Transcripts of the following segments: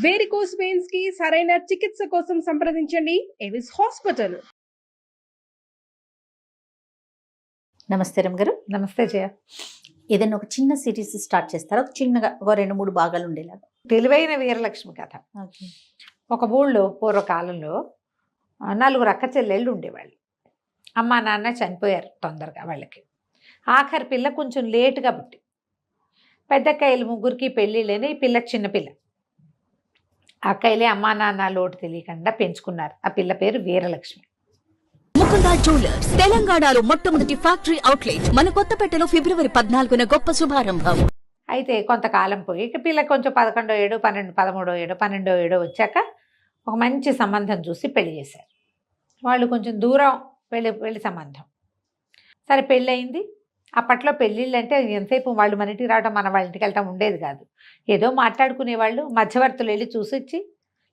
Varicose veins కి సరైన చికిత్స కోసం సంప్రదించండి ఎవిస్ హాస్పిటల్. నమస్తే రమ్ గారు. నమస్తే జయ. ఏదైనా ఒక చిన్న సిరీస్ స్టార్ట్ చేస్తారా? ఒక చిన్నగా ఒక 2-3 భాగాలు ఉండేలాగా. తెలివైన వీరలక్ష్మి కథ. ఒక ఊళ్ళో పూర్వకాలంలో 4 అక్క చెల్లెళ్ళు ఉండేవాళ్ళు. అమ్మ నాన్న చనిపోయారు తొందరగా వాళ్ళకి. ఆఖరి పిల్ల కొంచెం లేటుగా పుట్టి. పెద్దక్కయ్యలు ముగ్గురికి పెళ్ళిళ్ళని, ఈ పిల్ల చిన్నపిల్ల. అక్కయ్యలే అమ్మా నాన్న లోటు తెలియకుండా పెంచుకున్నారు. ఆ పిల్ల పేరు వీరలక్ష్మి. ముకుందా జ్యువెలర్స్ తెలంగాణలో మొట్టమొదటి ఫ్యాక్టరీ అవుట్లెట్ మన కొత్తపేటలో ఫిబ్రవరి 14న గొప్ప శుభారంభం. అయితే కొంతకాలం పోయి ఇక పిల్ల కొంచెం 11వ ఏడు 13వ ఏడు వచ్చాక ఒక మంచి సంబంధం చూసి పెళ్లి చేశారు. వాళ్ళు కొంచెం దూరం పెళ్లి సంబంధం. సరే పెళ్ళి అయింది. అప్పట్లో పెళ్ళిళ్ళు అంటే ఎంతసేపు వాళ్ళు మన ఇంటికి రావడం, మన వాళ్ళ ఇంటికి వెళ్ళటం ఉండేది కాదు. ఏదో మాట్లాడుకునేవాళ్ళు, మధ్యవర్తులు వెళ్ళి చూసొచ్చి,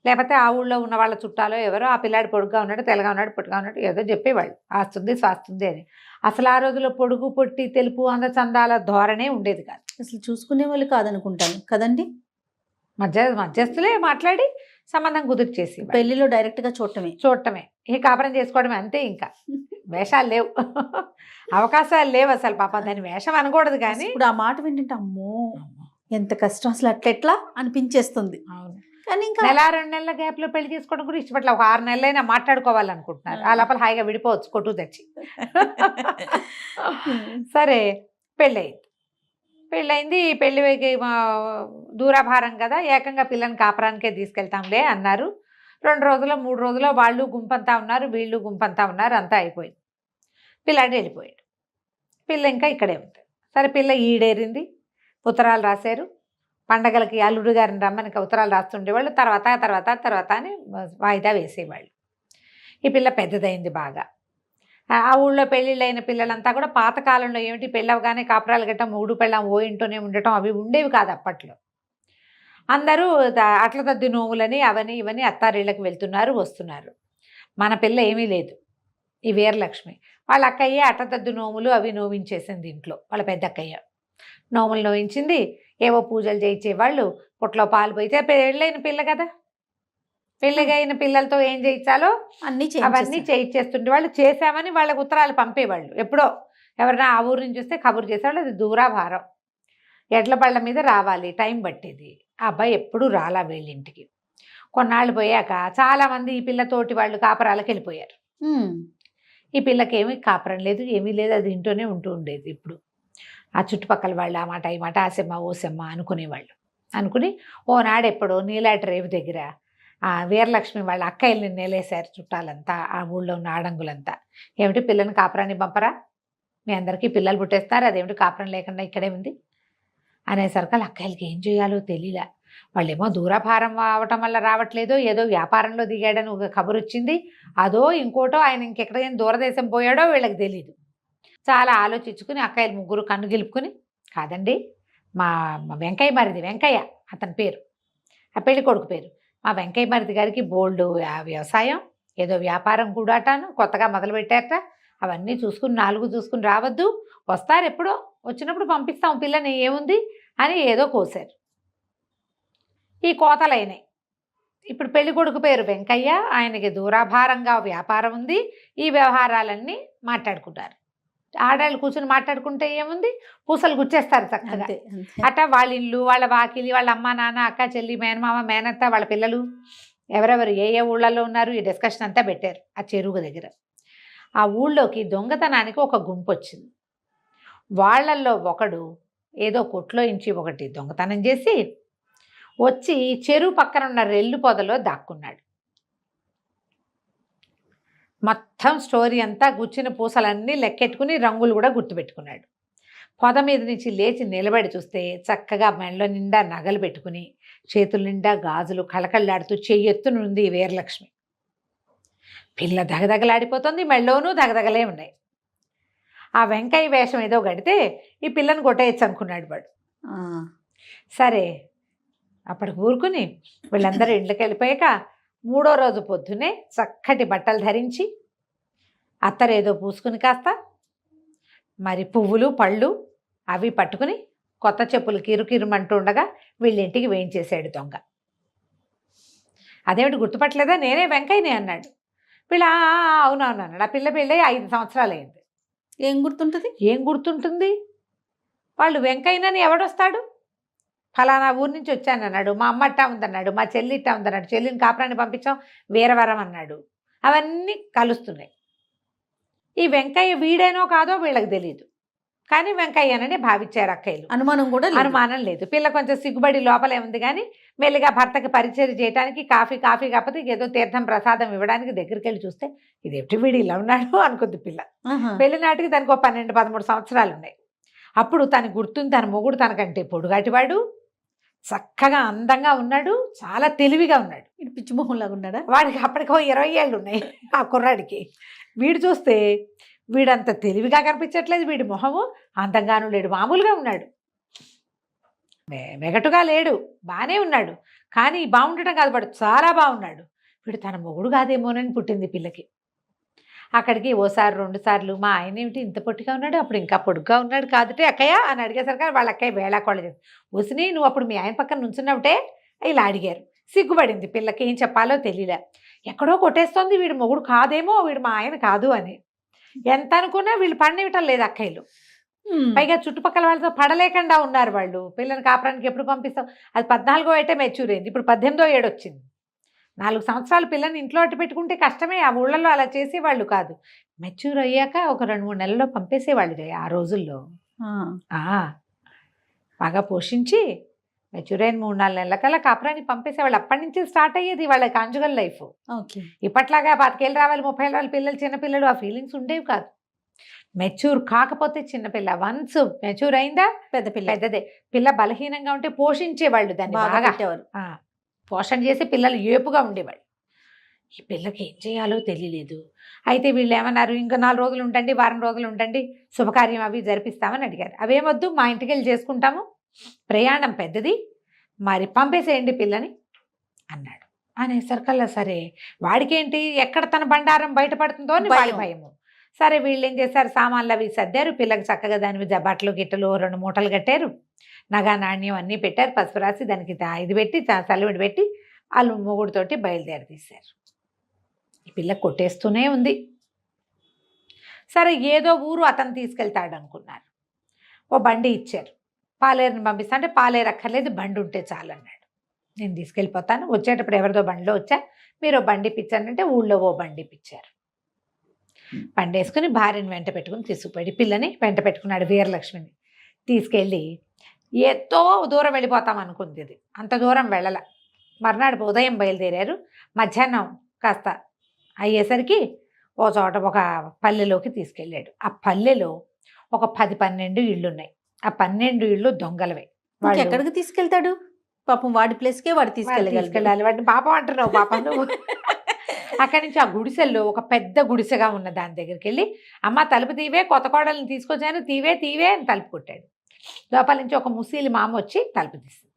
లేకపోతే ఆ ఊళ్ళో ఉన్న వాళ్ళ చుట్టాలో ఎవరో ఆ పిల్లాడు పొడుగ్గా ఉన్నాడు, తెల్లగా ఉన్నాడు, పొట్టుగా ఉన్నాడు ఏదో చెప్పేవాళ్ళు. ఆస్తుంది స్వాస్తుంది అని. అసలు ఆ రోజుల్లో పొడుగు పొట్టి తెలుపు అందచందాల ధోరణే ఉండేది కాదు. అసలు చూసుకునే వాళ్ళు కాదనుకుంటాను కదండి. మధ్యస్థులే మాట్లాడి సంబంధం కుదిర్చేసి పెళ్లిలో డైరెక్ట్గా చూడటమే ఇక కాపురం చేసుకోవడమే అంతే. ఇంకా వేషాలు లేవు, అవకాశాలు లేవు అసలు. పాప దాని వేషం అనకూడదు. కానీ ఇప్పుడు ఆ మాట వింటుంటే అమ్మో ఎంత కష్టం అసలు, అట్లెట్లా అనిపించేస్తుంది. అవును. కానీ ఇంకా 1-2 నెలల గ్యాప్ లో పెళ్లి చేసుకోవడం కూడా ఇష్టపట్ల. ఒక 6 నెలలైనా మాట్లాడుకోవాలనుకుంటున్నారు. ఆ లోపల హాయిగా విడిపోవచ్చు కొట్టు తెచ్చి. సరే పెళ్ళయింది. పెళ్ళికి దూరాభారం కదా, ఏకంగా పిల్లని కాపురానికే తీసుకెళ్తాంలే అన్నారు. 2 రోజులో 3 రోజులో వాళ్ళు గుంపంతా ఉన్నారు, వీళ్ళు గుంపంతా ఉన్నారు. అంతా అయిపోయింది. పిల్లాడు వెళ్ళిపోయాడు. పిల్ల ఇంకా ఇక్కడే ఉంది. సరే పిల్ల ఈడేరింది. ఉత్తరాలు రాశారు. పండగలకి అల్లుడు గారిని రమ్మని ఉత్తరాలు రాస్తుండేవాళ్ళు. తర్వాత అని వాయిదా వేసేవాళ్ళు. ఈ పిల్ల పెద్దదైంది బాగా. ఆ ఊళ్ళో పెళ్ళిళ్ళైన పిల్లలంతా కూడా పాతకాలంలో ఏమిటి పెళ్ళవగానే కాపురాలు గట్టం మూడు పెళ్ళం ఓ ఇంట్లోనే ఉండటం అవి ఉండేవి కాదు అప్పట్లో. అందరూ అట్ల తద్ది నోములని అవని ఇవని అత్తారిళ్ళకి వెళ్తున్నారు, వస్తున్నారు. మన పిల్ల ఏమీ లేదు. ఈ వీరలక్ష్మి వాళ్ళ అక్కయ్యే అట్టతద్దు నోములు అవి నోవించేసింది ఇంట్లో. వాళ్ళ పెద్ద అక్కయ్య నోములు నోవించింది. ఏవో పూజలు చేయించేవాళ్ళు. పుట్లో పాలు పోయితే పెళ్ళైన పిల్ల కదా, పెళ్ళిగైన పిల్లలతో ఏం చేయించాలో అవన్నీ చేయించేస్తుండే వాళ్ళు. చేసామని వాళ్ళకి ఉత్తరాలు పంపేవాళ్ళు. ఎప్పుడో ఎవరైనా ఆ ఊరు నుంచి వస్తే కబురు చేసేవాళ్ళు. అది దూరాభారం, ఎడ్ల బళ్ళ మీద రావాలి, టైం పట్టేది. ఆ అబ్బాయి ఎప్పుడూ రాలా వీళ్ళింటికి. కొన్నాళ్ళు పోయాక చాలామంది ఈ పిల్లతోటి వాళ్ళు కాపురాలకు వెళ్ళిపోయారు. ఈ పిల్లకి ఏమీ కాపురం లేదు, ఏమీ లేదు. అది ఇంట్లోనే ఉంటూ ఉండేది. ఇప్పుడు ఆ చుట్టుపక్కల వాళ్ళు ఆ మాట ఈ మాట ఆసెమ్మ ఓసెమ్మ అనుకునేవాళ్ళు. అనుకుని ఓనాడు ఎప్పుడో నీలాటి రేవు దగ్గర ఆ వీరలక్ష్మి వాళ్ళ అక్కయ్యల్ని నేలేశారు చుట్టాలంతా, ఆ ఊళ్ళో ఉన్న ఆడంగులంతా. ఏమిటి పిల్లని కాపురాన్ని పంపరా, మీ అందరికీ పిల్లలు పుట్టేస్తారు, అదేమిటి కాపురం లేకుండా ఇక్కడే ఉంది అనేసరికి వాళ్ళ అక్కయ్యలకి ఏం చేయాలో తెలియలే. వాళ్ళేమో దూరాభారం అవటం వల్ల రావట్లేదో, ఏదో వ్యాపారంలో దిగాడని ఒక కబురు వచ్చింది, అదో ఇంకోటో ఆయన ఇంకెక్కడికైనా దూరదేశం పోయాడో వీళ్ళకి తెలీదు. చాలా ఆలోచించుకుని అక్కయ్యలు ముగ్గురు కన్ను గెలుపుకుని, కాదండి మా వెంకయ్య మరిది, వెంకయ్య అతని పేరు, ఆ పెళ్లి కొడుకు పేరు, మా వెంకయ్య మరిది గారికి బోల్డు వ్యవసాయం ఏదో వ్యాపారం కూడాటాను కొత్తగా మొదలుపెట్టారట. అవన్నీ చూసుకుని 4 చూసుకుని రావద్దు, వస్తారు ఎప్పుడో, వచ్చినప్పుడు పంపిస్తాం పిల్లని, ఏముంది అని ఏదో కోసారు. ఈ కోతలైనాయి. ఇప్పుడు పెళ్లి కొడుకు పేరు వెంకయ్య, ఆయనకి దూరాభారంగా వ్యాపారం ఉంది. ఈ వ్యవహారాలన్నీ మాట్లాడుకుంటారు. ఆడాళ్ళు కూర్చుని మాట్లాడుకుంటే ఏముంది, పూసలు గుచ్చేస్తారు చక్కగా. అట్ట వాళ్ళ ఇల్లు, వాళ్ళ వాకిలి, వాళ్ళ అమ్మ నాన్న, అక్క చెల్లి, మేనమామ, మేనత్త, వాళ్ళ పిల్లలు ఎవరెవరు ఏ ఊళ్ళల్లో ఉన్నారు ఈ డిస్కషన్ అంతా పెట్టారు ఆ చెరువు దగ్గర. ఆ ఊళ్ళోకి దొంగతనానికి ఒక గుంపు వచ్చింది. వాళ్ళల్లో ఒకడు ఏదో కొట్లో ఇంచి ఒకటి దొంగతనం చేసి వచ్చి చెరువు పక్కన ఉన్న రెల్లు పొదలో దాక్కున్నాడు. మొత్తం స్టోరీ అంతా గుచ్చిన పూసలన్నీ లెక్కెట్టుకుని రంగులు కూడా గుర్తుపెట్టుకున్నాడు. పొద మీద నుంచి లేచి నిలబడి చూస్తే చక్కగా మెళ్ళ నిండా నగలు పెట్టుకుని, చేతుల నిండా గాజులు కళకళలాడుతూ చెయ్యెత్తునుంది వీరలక్ష్మి. పిల్ల దగదగలాడిపోతుంది, మెళ్ళోనూ దగదగలే ఉన్నాయి. ఆ వెంకయ్య వేషం ఏదో గడితే ఈ పిల్లని కొట్టేయచ్చు అనుకున్నాడు వాడు. సరే అప్పటికి ఊరుకుని వీళ్ళందరూ ఇంట్లోకి వెళ్ళిపోయాక 3వ రోజు పొద్దునే చక్కటి బట్టలు ధరించి, అత్తరేదో పూసుకుని కాస్త మరి పువ్వులు పళ్ళు అవి పట్టుకుని కొత్త చెప్పులు కిరుకిరుమంటూ ఉండగా వీళ్ళింటికి వేయించేశాడు దొంగ. అదేమిటి గుర్తుపట్టలేదా, నేనే వెంకయ్యనే అన్నాడు. వీళ్ళు అవునవును అన్నాడు. ఆ పిల్ల పెళ్ళి 5 సంవత్సరాలు అయింది. ఏం గుర్తుంటది? ఏం గుర్తుంటుంది? వాళ్ళు వెంకయ్యనని ఎవడొస్తాడు? ఫలానా ఊరి నుంచి వచ్చానన్నాడు, మా అమ్మ ఇట్టా ఉందన్నాడు, మా చెల్లి ఇట్టా ఉందన్నాడు, చెల్లిని కాపురాన్ని పంపించాం వీరవరం అన్నాడు. అవన్నీ కలుస్తున్నాయి. ఈ వెంకయ్య వీడేనో కాదో వీళ్ళకి తెలియదు, కానీ వెంకయ్యనని భావించారు అక్కయ్యలు. అనుమానం కూడా లేదు. అనుమానం లేదు. పిల్ల కొంచెం సిగ్గుబడి లోపలే ఉంది, కానీ మెల్లిగా భర్తకి పరిచయం చేయడానికి కాఫీ కాకపోతే ఏదో తీర్థం ప్రసాదం ఇవ్వడానికి దగ్గరికి వెళ్ళి చూస్తే ఇదేమిటి వీడు ఇలా ఉన్నాడు అనుకుంది పిల్ల. పెళ్లి నాటికి దానికి ఒక 12-13 సంవత్సరాలు ఉన్నాయి. అప్పుడు తను గుర్తుంది, తన మొగుడు తనకంటే పొడుగాటివాడు, చక్కగా అందంగా ఉన్నాడు, చాలా తెలివిగా ఉన్నాడు. ఇది పిచ్చిమోహంలాగా ఉన్నాడా? వాడికి అప్పటికో 20 ఏళ్ళు ఉన్నాయి ఆ కుర్రాడికి. వీడు చూస్తే వీడంత తెలివిగా కనిపించట్లేదు, వీడి మొహము అందంగాను లేడు, మామూలుగా ఉన్నాడు, వెగటుగా లేడు, బాగానే ఉన్నాడు. కానీ బాగుండటం కాదు, వాడు చాలా బాగున్నాడు. వీడు తన మొగుడు కాదేమోనని పుట్టింది పిల్లకి. అక్కడికి ఓసారి 2 సార్లు మా ఆయన ఏమిటి ఇంత పొట్టిగా ఉన్నాడు, అప్పుడు ఇంకా పొడుగ్గా ఉన్నాడు కాదుటే అక్కయ్య అని అడిగేసరికి వాళ్ళ అక్కయ్య వేళాకోళ చేసి, వసిని నువ్వు అప్పుడు మీ ఆయన పక్కన నుంచున్నావుటే ఇలా అడిగారు. సిగ్గుపడింది పిల్లకి, ఏం చెప్పాలో తెలియలే. ఎక్కడో కొట్టేస్తోంది వీడు మొగుడు కాదేమో, వీడు మా ఆయన కాదు అని. ఎంత అనుకున్నా వీళ్ళు పడనివ్వటం లేదు అక్కయ్యలు. పైగా చుట్టుపక్కల వాళ్ళతో పడలేకుండా ఉన్నారు వాళ్ళు. పిల్లని కాపురానికి ఎప్పుడు పంపిస్తాం? అది 14వ ఏటే మెచ్యూర్ అయింది, ఇప్పుడు 18వ ఏడు వచ్చింది. 4 సంవత్సరాలు పిల్లని ఇంట్లో అట్టు పెట్టుకుంటే కష్టమే. ఆ ఊళ్ళల్లో అలా చేసేవాళ్ళు కాదు. మెచ్యూర్ అయ్యాక ఒక 2-3 నెలల్లో పంపేసేవాళ్ళు ఆ రోజుల్లో. బాగా పోషించి మెచ్యూర్ అయిన 3-4 నెలలకల్లా కాపురానికి పంపేసేవాళ్ళు. అప్పటి నుంచి స్టార్ట్ అయ్యేది వాళ్ళ కాంజుగల్ లైఫ్. ఇప్పట్లాగా 25 ఏళ్ళు రావాలి 30 ఏళ్ళు రావాలి పిల్లలు చిన్నపిల్లలు ఆ ఫీలింగ్స్ ఉండేవి కాదు. మెచ్యూర్ కాకపోతే చిన్నపిల్ల, వన్స్ మెచ్యూర్ అయిందా పెద్దదే. పిల్ల బలహీనంగా ఉంటే పోషించేవాళ్ళు దాన్ని బాగా పోషణ చేసి పిల్లలు ఏపుగా ఉండేవాళ్ళు. ఈ పిల్లకి ఏం చేయాలో తెలియలేదు. అయితే వీళ్ళు ఏమన్నారు, ఇంకా 4 రోజులు ఉండండి, వారం రోజులు ఉండండి, శుభకార్యం అవి జరిపిస్తామని అడిగారు. అవేమొద్దు, మా ఇంటికి వెళ్ళి చేసుకుంటాము, ప్రయాణం పెద్దది, మరి పంపేసేయండి పిల్లని అన్నాడు. అనేసరికల్లా సరే, వాడికేంటి ఎక్కడ తన బండారం బయటపడుతుందో అని వాడి భయము. సరే వీళ్ళు ఏం చేశారు, సామాన్లు అవి సర్దారు, పిల్లకి చక్కగా దాని బట్టలు గిట్టలు 2 మూటలు కట్టారు, నగా నాణ్యం అన్నీ పెట్టారు, పసుపు రాసి దానికి ఇది పెట్టి చలివిడి పెట్టి వాళ్ళు మొగుడుతోటి బయలుదేరి తీశారు. ఈ పిల్ల కొట్టేస్తూనే ఉంది. సరే ఏదో ఊరు అతను తీసుకెళ్తాడు అనుకున్నారు. ఓ బండి ఇచ్చారు, పాలేరుని పంపిస్తా అంటే పాలేరు అక్కర్లేదు బండి ఉంటే చాలు అన్నాడు. నేను తీసుకెళ్ళిపోతాను, వచ్చేటప్పుడు ఎవరిదో బండిలో వచ్చా, మీరు బండి ఇప్పించానంటే ఊళ్ళో ఓ బండి ఇప్పించారు. బండి వేసుకుని భార్యని వెంట పెట్టుకుని తీసుకుపోయి పిల్లని వెంట పెట్టుకున్నాడు. వీరలక్ష్మిని తీసుకెళ్ళి ఎంతో దూరం వెళ్ళిపోతాం అనుకుంది. ఇది అంత దూరం వెళ్ళల. మర్నాడు ఉదయం బయలుదేరారు. మధ్యాహ్నం కాస్త అయ్యేసరికి ఓ చోట ఒక పల్లెలోకి తీసుకెళ్ళాడు. ఆ పల్లెలో ఒక 10-12 ఇళ్ళు ఉన్నాయి. ఆ 12 ఇళ్ళు దొంగలవే. వాడు ఎక్కడికి తీసుకెళ్తాడు పాపం? వాడి ప్లేస్కే వాడు తీసుకెళ్ళాలి. వాడిని పాపం అంటున్నావు, పాపం నువ్వు. అక్కడి నుంచి ఆ గుడిసెల్లో ఒక పెద్ద గుడిసెగా ఉన్న దాని దగ్గరికి వెళ్ళి, అమ్మ తలుపు తీవే, కొత్త కోడల్ని తీసుకొచ్చాను, తీవే అని తలుపు కొట్టాడు. లోపల నుంచి ఒక ముసలి మామ వచ్చి తలుపు తీసింది.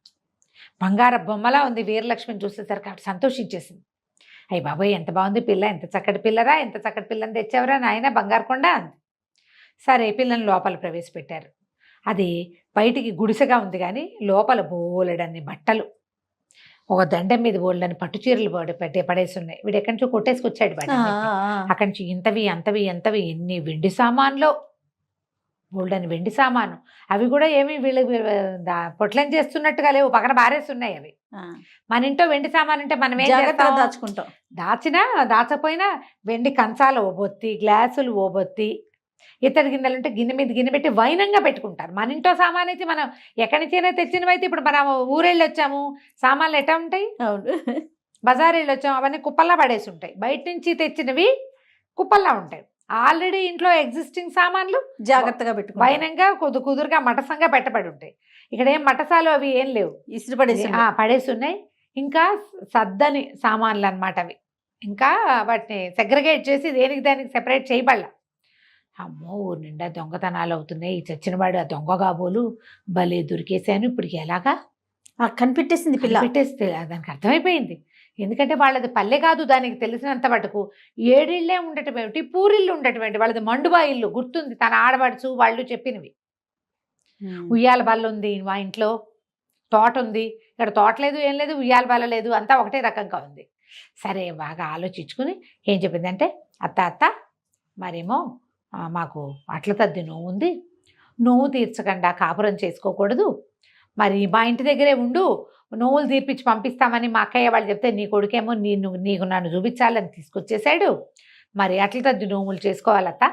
బంగార బొమ్మలా ఉంది. వీరలక్ష్మిని చూసేసరికి ఆవిడ సంతోషించేసింది. అయ్యి బాబోయ్ ఎంత బాగుంది పిల్ల, ఎంత చక్కటి పిల్లరా, ఎంత చక్కటి పిల్లని తెచ్చావరా నాయన, బంగారు కొండ అంది. సరే పిల్లని లోపల ప్రవేశపెట్టారు. అది బయటికి గుడిసెగా ఉంది కానీ లోపల బోలెడన్ని బట్టలు, ఒక దండం మీద బోలెడన్ని పట్టు చీరలు పడేసి ఉన్నాయి. వీడు ఎక్కడి నుంచో కొట్టేసుకొచ్చాడు వాడి. అక్కడి నుంచి ఇంతవి ఎన్ని వెండి సామాన్లో, బోల్డని వెండి సామాను. అవి కూడా ఏమి వీళ్ళకి పొట్లం చేస్తున్నట్టుగా లేవు, పక్కన బారేస్తున్నాయి అవి. మన ఇంట్లో వెండి సామాన్ అంటే మనం ఏం చేస్తాం, దాచుకుంటాం. దాచపోయినా వెండి కంచాలు ఓబొత్తి, గ్లాసులు ఓబొత్తి, ఇతడి గిన్నెలు ఉంటే గిన్నె మీద గిన్నె పెట్టి వైనంగా పెట్టుకుంటారు. మన ఇంట్లో సామాన్ అయితే మనం ఎక్కడి నుంచైనా తెచ్చినవైతే, ఇప్పుడు మనం ఊరెళ్ళి వచ్చాము, సామాన్లు ఎట్లా ఉంటాయి, బజార్ వెళ్ళి వచ్చాము, అవన్నీ కుప్పల్లా పడేసి ఉంటాయి. బయట నుంచి తెచ్చినవి కుప్పల్లా ఉంటాయి. ఆల్రెడీ ఇంట్లో ఎగ్జిస్టింగ్ సామాన్లు జాగ్రత్తగా పెట్టుకో, వైనంగా కుదురుగా మటసంగా పెట్టబడి ఉంటాయి. ఇక్కడ ఏం మటసాలు అవి ఏం లేవు, ఇసురు పడేసి ఉన్నాయి. ఇంకా సద్దని సామాన్లు అనమాట అవి. ఇంకా వాటిని సెగ్రిగేట్ చేసి దేనికి దానికి సెపరేట్ చేయబడలా. అమ్మో ఊరి నిండా దొంగతనాలు అవుతున్నాయి, ఈ చచ్చినవాడు ఆ దొంగ కాబోలు భలే దొరికేశాను, ఇప్పుడు ఎలాగా కనిపెట్టేసింది పిల్ల. పెట్టేస్తే దానికి అర్థమైపోయింది. ఎందుకంటే వాళ్ళది పల్లె కాదు, దానికి తెలిసినంత మటుకు 7 ఇళ్ళే ఉండటమేమిటి, పూరిల్లు ఉండటమేంటి, వాళ్ళది మండుబా ఇల్లు గుర్తుంది, తన ఆడబడుచు వాళ్ళు చెప్పినవి. ఉయ్యాల బల్ల ఉంది మా ఇంట్లో, తోట ఉంది, ఇక్కడ తోట లేదు ఏం లేదు, ఉయ్యాల బల్ల లేదు, అంతా ఒకటే రకంగా ఉంది. సరే బాగా ఆలోచించుకుని ఏం చెప్పిందంటే, అత్త మరేమో మాకు అట్ల తద్ది నోవు ఉంది, నోవు తీర్చకుండా కాపురం చేసుకోకూడదు, మరి మా ఇంటి దగ్గరే ఉండు, నోవులు తీర్పించి పంపిస్తామని మా అక్కయ్య వాళ్ళు చెప్తే నీ కొడుకేమో నీకు నన్ను చూపించాలని తీసుకొచ్చేసాడు, మరి అట్ల తద్ది నోవులు చేసుకోవాలత్త,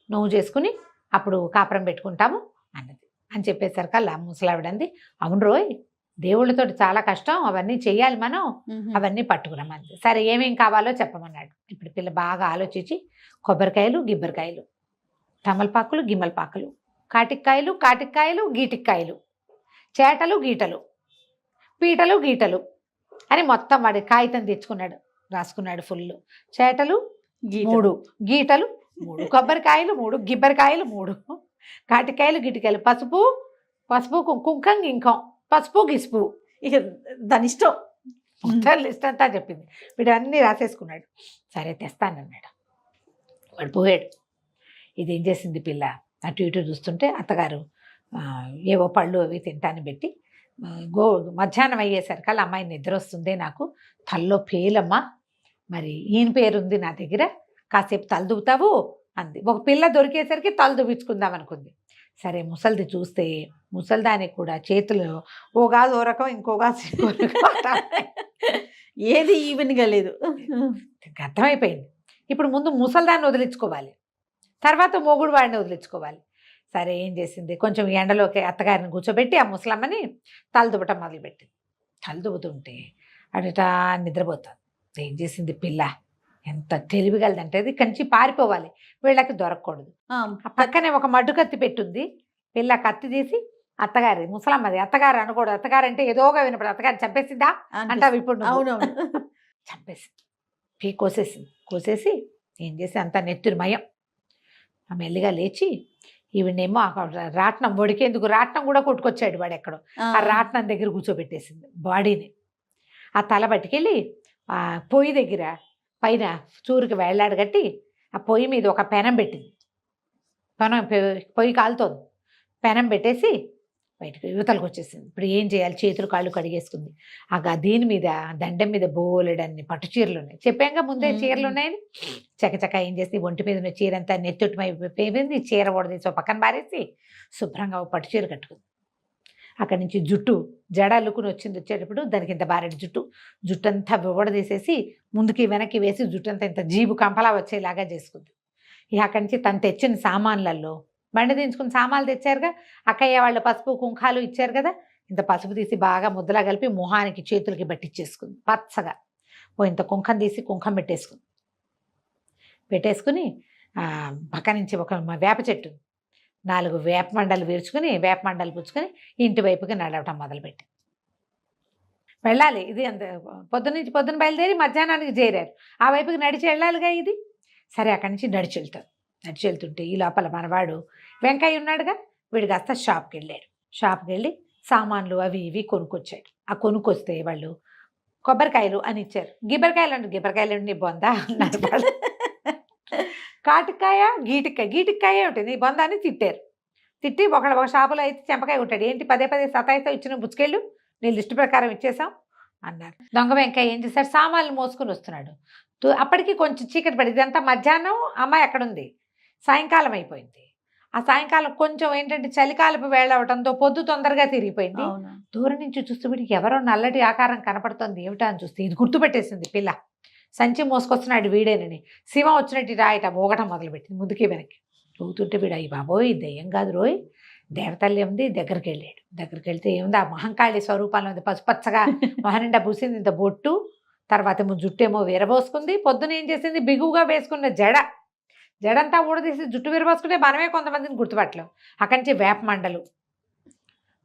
నోవు చేసుకుని అప్పుడు కాపురం పెట్టుకుంటాము అన్నది. అని చెప్పేసరికల్లా ముసలావిడంది, అవును రోయ్, దేవుళ్ళతో చాలా కష్టం, అవన్నీ చెయ్యాలి మనం, అవన్నీ పట్టుకురమ్మంది. సరే ఏమేం కావాలో చెప్పమన్నాడు. ఇప్పుడు పిల్ల బాగా ఆలోచించి కొబ్బరికాయలు గిబ్బరికాయలు, తమలపాకులు గిమ్మలపాకులు, కాటిక్కాయలు గీటిక్కాయలు, చేటలు గీటలు, పీటలు గీటలు అని మొత్తం వాడి కాగితం తెచ్చుకున్నాడు, రాసుకున్నాడు ఫుల్. చేటలు 3, గీటలు 3, కొబ్బరికాయలు 3, గిబ్బరికాయలు 3, కాటికాయలు గిటికాయలు, పసుపు కుంకం గింకం, పసుపు గిసుపు, ఇక దాని ఇష్టం లిస్ట్ అంతా చెప్పింది. వీడు అన్నీ రాసేసుకున్నాడు. సరే తెస్తానన్నాడు. వాడు పోయాడు. ఇదేం చేసింది పిల్ల, అటు ఇటు చూస్తుంటే అత్తగారు ఏవో పళ్ళు అవి తింటాను పెట్టి, మధ్యాహ్నం అయ్యేసరికి అమ్మాయి నిద్ర వస్తుంది, నాకు తల్లో పేలమ్మా, మరి ఈయన పేరుంది నా దగ్గర, కాసేపు తలదువుతావు అంది. ఒక పిల్ల దొరికేసరికి తల దువ్వించుకుందాం అనుకుంది. సరే ముసలిది చూస్తే ముసలిదానికి కూడా చేతులు ఓగాదు ఓ రకం, ఇంకోగాదు ఇంకో రకం, ఏది ఈవెన్గా లేదు. అర్థమైపోయింది. ఇప్పుడు ముందు ముసలిదాన్ని వదిలించుకోవాలి, తర్వాత మొగుడు వాడిని వదిలించుకోవాలి. సరే ఏం చేసింది, కొంచెం ఎండలోకి అత్తగారిని కూర్చోబెట్టి ఆ ముసలమ్మని తలదువ్వటం మొదలుపెట్టింది. తలదువ్వుతుంటే అటుటా నిద్రపోతుంది. ఏం చేసింది పిల్ల, ఎంత తెలివిగలదంటే అది కంచి పారిపోవాలి, వీళ్ళకి దొరకకూడదు. ఆ పక్కనే ఒక మడ్డు కత్తి పెట్టుంది. పిల్ల కత్తి తీసి అత్తగారి, ముసలమ్మది, అత్తగారు అనకూడదు, అత్తగారు అంటే ఏదోగా వినపడు, అత్తగారు చంపేసిందా అంటావు ఇప్పుడు. అవునవును, చంపేసింది, కోసేసి ఏం చేసి అంతా నెత్తురుమయం. ఆ మెల్లిగా లేచి ఈవిడేమో రాట్నం వడికేందుకు రాట్నం కూడా కొట్టుకొచ్చాడు వాడు ఎక్కడో, ఆ రాట్నం దగ్గర కూర్చోబెట్టేసింది బాడీని. ఆ తల పట్టుకెళ్ళి ఆ పొయ్యి దగ్గర పైన చూరుకి వేళ్లాడు కట్టి ఆ పొయ్యి మీద ఒక పెనం పెట్టింది. పొయ్యి కాలుతోంది, పెనం పెట్టేసి బయటకు యువతలకు వచ్చేసింది. ఇప్పుడు ఏం చేయాలి, చేతులు కాళ్ళు కడిగేసుకుంది. దీని మీద దండం మీద బోలెడన్ని పట్టు చీరలు ఉన్నాయి, చెప్పాక ముందే చీరలు ఉన్నాయని. చకచక ఏం చేసి ఒంటి మీద ఉన్న చీర అంతా నెత్తొట్టుమైపోయింది. చీర ఓడదీసి పక్కన పారేసి శుభ్రంగా పట్టు చీర కట్టుకుంది. అక్కడి నుంచి జుట్టు జడ అల్లుకుని వచ్చేటప్పుడు దానికి ఇంత బారెడు జుట్టు అంతా ఓడదీసేసి ముందుకి వెనక్కి వేసి జుట్టు అంతా ఇంత జీబు కంపలా వచ్చేలాగా చేసుకుంది. ఇక అక్కడి నుంచి తను తెచ్చిన సామాన్లలో బండి దించుకుని సామాన్లు తెచ్చారుగా, అక్కయ్య వాళ్ళు పసుపు కుంకాలు ఇచ్చారు కదా, ఇంత పసుపు తీసి బాగా ముద్దలా కలిపి మొహానికి చేతులకి పట్టించేసుకుంది. పచ్చగా ఇంత కుంకం తీసి కుంకం పెట్టేసుకుని పక్క నుంచి ఒక వేప చెట్టు 4 వేప మండలు విరుచుకుని వేప మండలు పుచ్చుకొని ఇంటి వైపుకి నడవటం మొదలుపెట్టి వెళ్ళాలి. ఇది అంత పొద్దున్న బయలుదేరి మధ్యాహ్నానికి చేరారు, ఆ వైపుకి నడిచి వెళ్ళాలిగా ఇది. సరే అక్కడి నుంచి నడిచి వెళ్తుంటే ఈ లోపల మనవాడు వెంకయ్య ఉన్నాడుగా, వీడు కాస్త షాప్కి వెళ్ళి సామాన్లు అవి ఇవి కొనుక్కొచ్చాడు. ఆ కొనుక్కొస్తే వాళ్ళు కొబ్బరికాయలు అని ఇచ్చారు. గిబ్బరికాయలు నీ బొందా అన్నారు వాళ్ళు. కాటికాయ గీటికాయ ఉంటుంది, నీ బొందా అని తిట్టి ఒక షాపులో అయితే చెంపకాయ ఉంటాడు, ఏంటి పదే సతాయితో ఇచ్చిన బుచ్చుకెళ్ళు, నీ లిస్టు ప్రకారం ఇచ్చేసాం అన్నారు. దొంగ వెంకయ్య ఏం చేశాడు, సామాన్లు మోసుకొని వస్తున్నాడు. అప్పటికి కొంచెం చీకటి పడి, ఇదంతా మధ్యాహ్నం, అమ్మాయి ఎక్కడుంది, సాయంకాలం అయిపోయింది. ఆ సాయంకాలం కొంచెం ఏంటంటే చలికాలపు వేళ అవడంతో పొద్దు తొందరగా తిరిగిపోయింది. దూరం నుంచి చూస్తే వీడికి ఎవరో నల్లటి ఆకారం కనపడుతుంది, ఏమిటా అని చూస్తే ఇది గుర్తుపెట్టేసింది పిల్ల. సంచి మోసుకొస్తున్నాడు వీడేనని. శివం వచ్చినట్టు రాయట మోగటం మొదలుపెట్టింది ముందుకి వెనక్కి. చూస్తుంటే వీడు అయ్యి బాబోయ్ దెయ్యం కాదు రోయ్, దేవతల్లి ఉంది. దగ్గరికి వెళ్తే ఏముంది, ఆ మహంకాళి స్వరూపాలు ఉంది, పసుపచ్చగా మహనిండా పూసింది, ఇంత బొట్టు, తర్వాత జుట్టేమో విరబోసుకుంది. పొద్దున ఏం చేసింది, బిగువుగా వేసుకున్న జడంతా ఊడదీసి జుట్టు విరబోసుకుంటే మనమే కొంతమందిని గుర్తుపట్టలేం. అక్కడి నుంచి వేప మండలు,